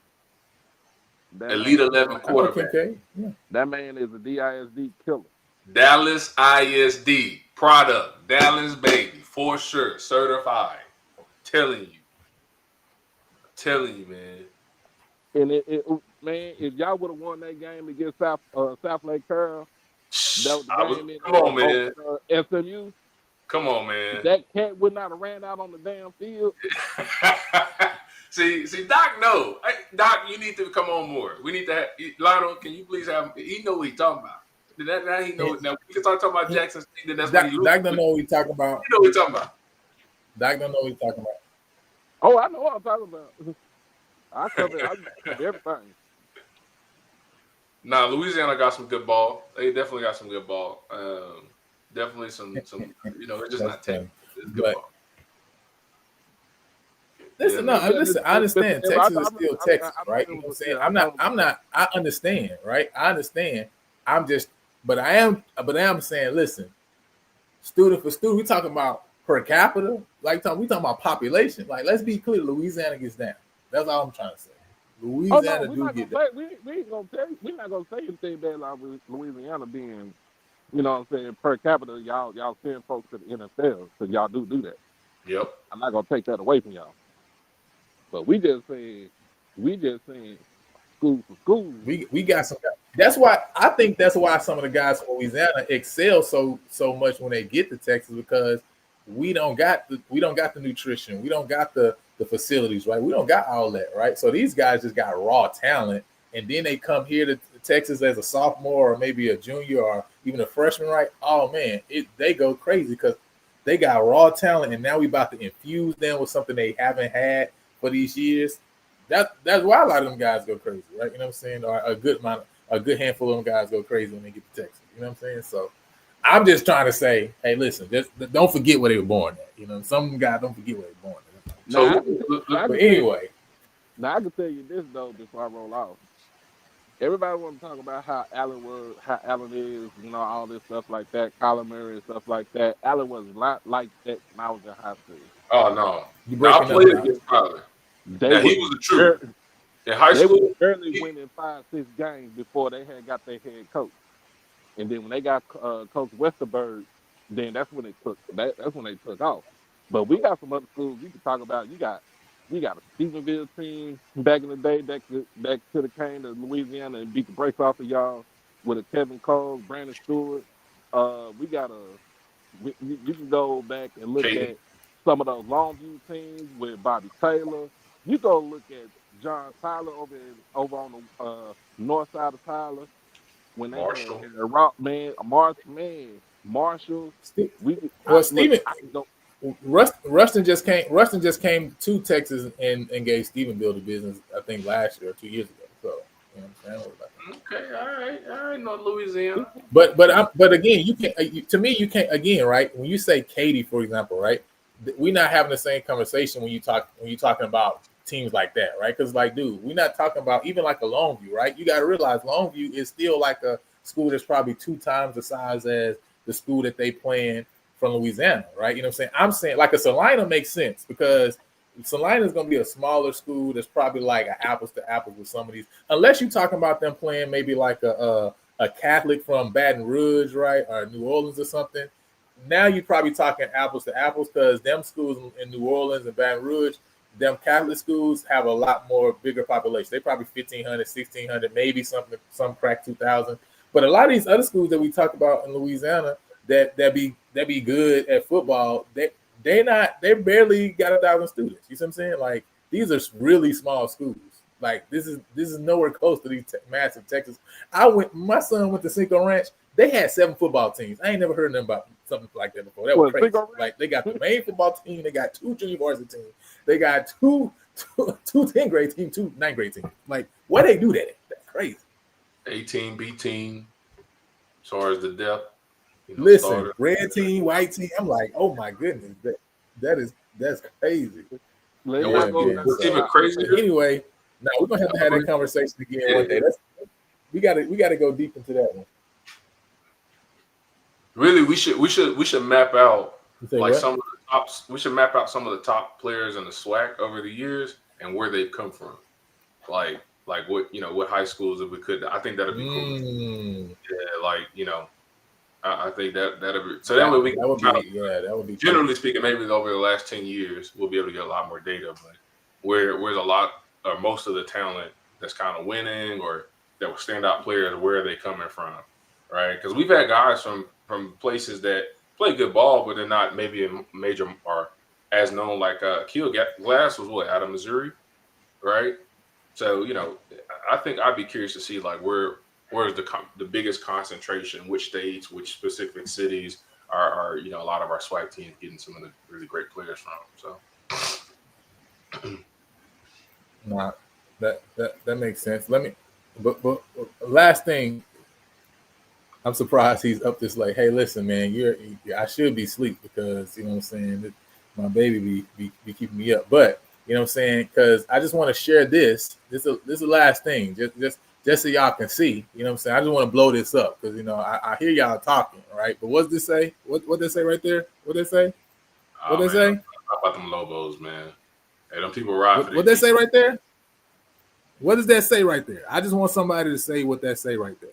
Elite 11 quarterback. Yeah. That man is a DISD killer. Dallas ISD product. Dallas baby for sure, certified. Telling you, man. And man, if y'all would have won that game against South Lake Carroll, that was the game Come on, man. SMU. Come on, man. That cat would not have ran out on the damn field. see, Doc, no. Hey, Doc, you need to come on more. We need to have Lionel, can you please have he know what he's talking about. Now he knows. Now we can start talking about Jackson State, then that's what he Doc don't know what he's talking about. You know what he's talking about. Doc don't know what he's talking about. Oh, I know what I'm talking about. I cover everything. Nah, Louisiana got some good ball. They definitely got some good ball. Definitely some it's just not technical. It's good ball. Listen, I understand. Texas is still Texas, right? You know what I'm saying? I understand, right? I understand. But I am saying, listen, student for student, we talking about per capita, we talking about population. Like, let's be clear, Louisiana gets down. That's all I'm trying to say. Louisiana do get down. We're not gonna say anything bad about Louisiana being, you know what I'm saying, per capita, y'all send folks to the NFL, because y'all do that. Yep. I'm not gonna take that away from y'all. But we just saying school for school. We got some guys. That's why some of the guys from Louisiana excel so much when they get to Texas, because we don't got the nutrition, we don't got the facilities, right? We don't got all that, right? So these guys just got raw talent, and then they come here to Texas as a sophomore or maybe a junior or even a freshman, right? Oh man, they go crazy because they got raw talent, and now we about to infuse them with something they haven't had for these years. That's why a lot of them guys go crazy, right? You know what I'm saying? Or a good handful of them guys go crazy when they get to Texas. You know what I'm saying? So I'm just trying to say, hey, listen, just don't forget where they were born at. You know, some guys don't forget where they were born at. But anyway. Now I can tell you this though before I roll off. Everybody want to talk about how Allen is, you know, all this stuff like that, Kyler Murray and stuff like that. Allen was not like that when I was in high school. Oh no, I played against Kyler. Now, he was the truth. In high school, they were barely winning 5-6 games before they had got their head coach. And then when they got Coach Westerberg, then that's when they took off. But we got some other schools we can talk about. You got a Stephenville team back in the day that could have came to Louisiana and beat the brakes off of y'all with a Kevin Cole, Brandon Stewart. You can go back and look at some of those Longview teams with Bobby Taylor. You go look at John Tyler over on the north side of Tyler. When they Marshall. had a rock man, Marshall. Rustin just came to Texas and gave Stephenville the business, I think last year or 2 years ago. So you know what I'm saying? Okay, all right, no Louisiana. But again, you can't again, right? When you say Katy, for example, right? We're not having the same conversation when you're talking about teams like that, right? Because like, dude, we're not talking about even like a Longview, right? You got to realize Longview is still like a school that's probably 2 times the size as the school that they playing from Louisiana, right? You know what I'm saying? I'm saying like a Salina makes sense because Salina is going to be a smaller school that's probably like an apples to apples with some of these, unless you're talking about them playing maybe like a Catholic from Baton Rouge, right, or New Orleans or something. Now you're probably talking apples to apples because them schools in New Orleans and Baton Rouge, them Catholic schools have a lot more bigger population. They probably 1,500, 1,600, maybe some crack 2,000. But a lot of these other schools that we talk about in Louisiana that be that be good at football, they barely got 1,000 students. You see what I'm saying? Like these are really small schools. Like this is nowhere close to these massive Texas. My son went to Cinco Ranch. They had 7 football teams. I ain't never heard nothing about something like that before. That was crazy. Like they got the main football team, they got 2 junior varsity teams, they got two 10th grade team, 2 9th grade teams. Like why they do that? That's crazy. A team, B team, as far as the depth. Listen, starter. Red team, white team. I'm like, oh my goodness, that's crazy. What's even crazier? Anyway, now we're gonna have to have that conversation again one day. We gotta go deep into that one. Really, we should map out like what? some of the tops. We should map out some of the top players in the SWAC over the years and where they've come from. Like what what high schools if we could. I think that'd be cool. Yeah, like I think that'd be so. That would be generally cool. Speaking, maybe over the last 10 years we'll be able to get a lot more data. But where's a lot or most of the talent that's kind of winning or that were standout players, where are they coming from, right? Because we've had guys from places that play good ball, but they're not maybe a major or as known. Like Keel Glass was out of Missouri, right? So I think I'd be curious to see like where's the biggest concentration, which states, which specific cities are a lot of our SWAC teams getting some of the really great players from. So, nah, that makes sense. But last thing, I'm surprised he's up this late. Hey, listen, man, I should be asleep because you know what I'm saying. My baby be keeping me up, but you know what I'm saying, because I just want to share this. This is the last thing, just so y'all can see. You know what I'm saying. I just want to blow this up because I hear y'all talking, right? But what's this say? What they say right there? What they say? What they say? How about them Lobos, man? Hey, them people ride. What they say right there? What does that say right there? I just want somebody to say what that say right there.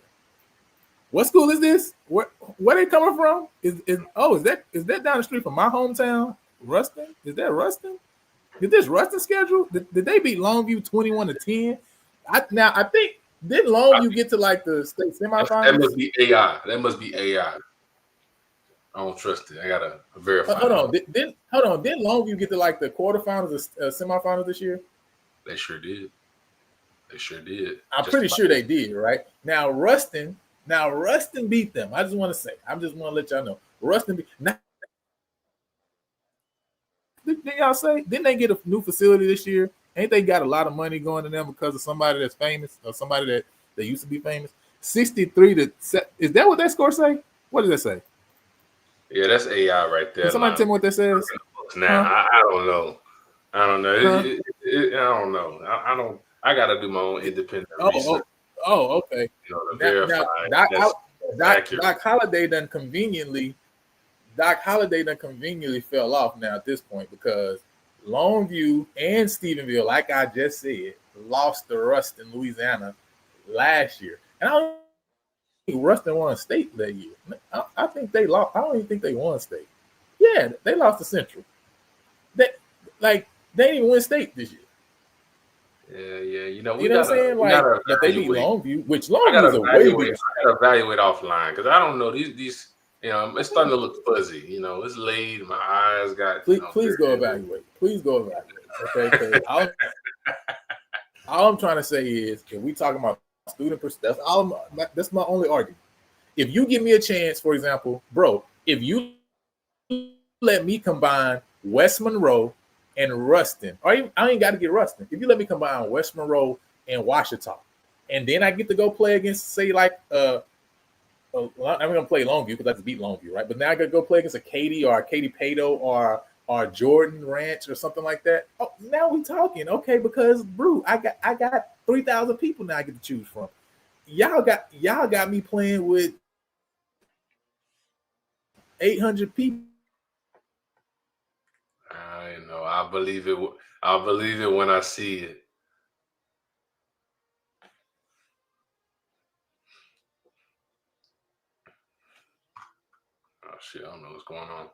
What school is this? Where they coming from? Is that down the street from my hometown, Ruston? Is that Ruston? Is this Ruston schedule? Did they beat Longview 21-10? I think did Longview get to like the state semifinals? That must be AI. I don't trust it. I gotta verify. Hold on. Didn't Longview get to like the quarterfinals or semifinals this year? They sure did. I'm pretty sure they did, right? Now Ruston beat them. I just want to say. I just want to let y'all know. Ruston beat. Now, didn't y'all say? Didn't they get a new facility this year? Ain't they got a lot of money going to them because of somebody that's famous or somebody that used to be famous? 63-7. Is that what that score say? What does that say? Yeah, that's AI right there. Can somebody tell me what that says? Now I don't know. I don't know. I don't. I gotta do my own independent research. Okay. To verify. Doc Holliday done conveniently fell off now at this point because Longview and Stephenville, like I just said, lost to Ruston, Louisiana last year. And I don't think Ruston won state that year. I think they lost. I don't even think they won state. Yeah, they lost to Central. They didn't even win state this year. Yeah. You know what I'm saying? But they beat Longview, which Longview is a way bigger. I gotta evaluate offline because I don't know these. It's starting to look fuzzy. It's late. My eyes got. Please go evaluate. Okay. All I'm trying to say is, if we talking about student perspective, that's my only argument. If you give me a chance, for example, bro, if you let me combine West Monroe and Ruston, I ain't got to get Ruston. If you let me combine West Monroe and Ouachita, and then I get to go play against, say, like I'm gonna play Longview because I have to beat Longview, right? But now I gotta go play against a Katy or a Katy Pato or Jordan Ranch or something like that. Oh, now we talking, okay? Because bro, I got 3,000 people now I get to choose from. Y'all got me playing with 800 people. I know. I believe it. I believe it when I see it. Oh shit! I don't know what's going on.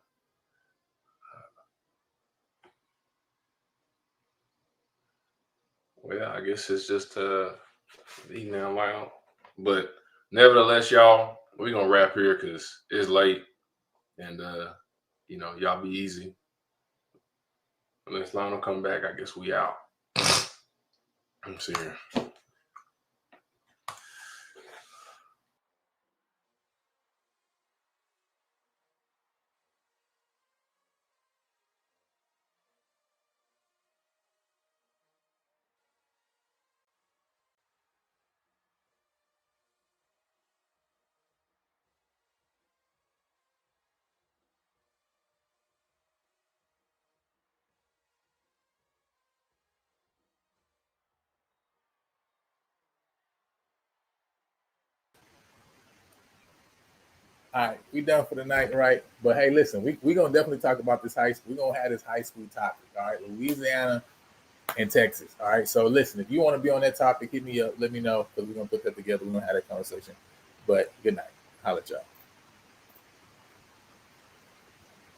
Well, I guess it's just eating out loud. But nevertheless, y'all, we're gonna wrap here because it's late. and y'all be easy. Unless Lionel come back, I guess we out. I'm serious. All right, we done for the night, right? But hey, listen, we gonna definitely talk about this high school. We're gonna have this high school topic, all right? Louisiana and Texas. All right. So listen, if you want to be on that topic, hit me up, let me know, because we're gonna put that together. We're gonna have that conversation. But good night. Holla at y'all.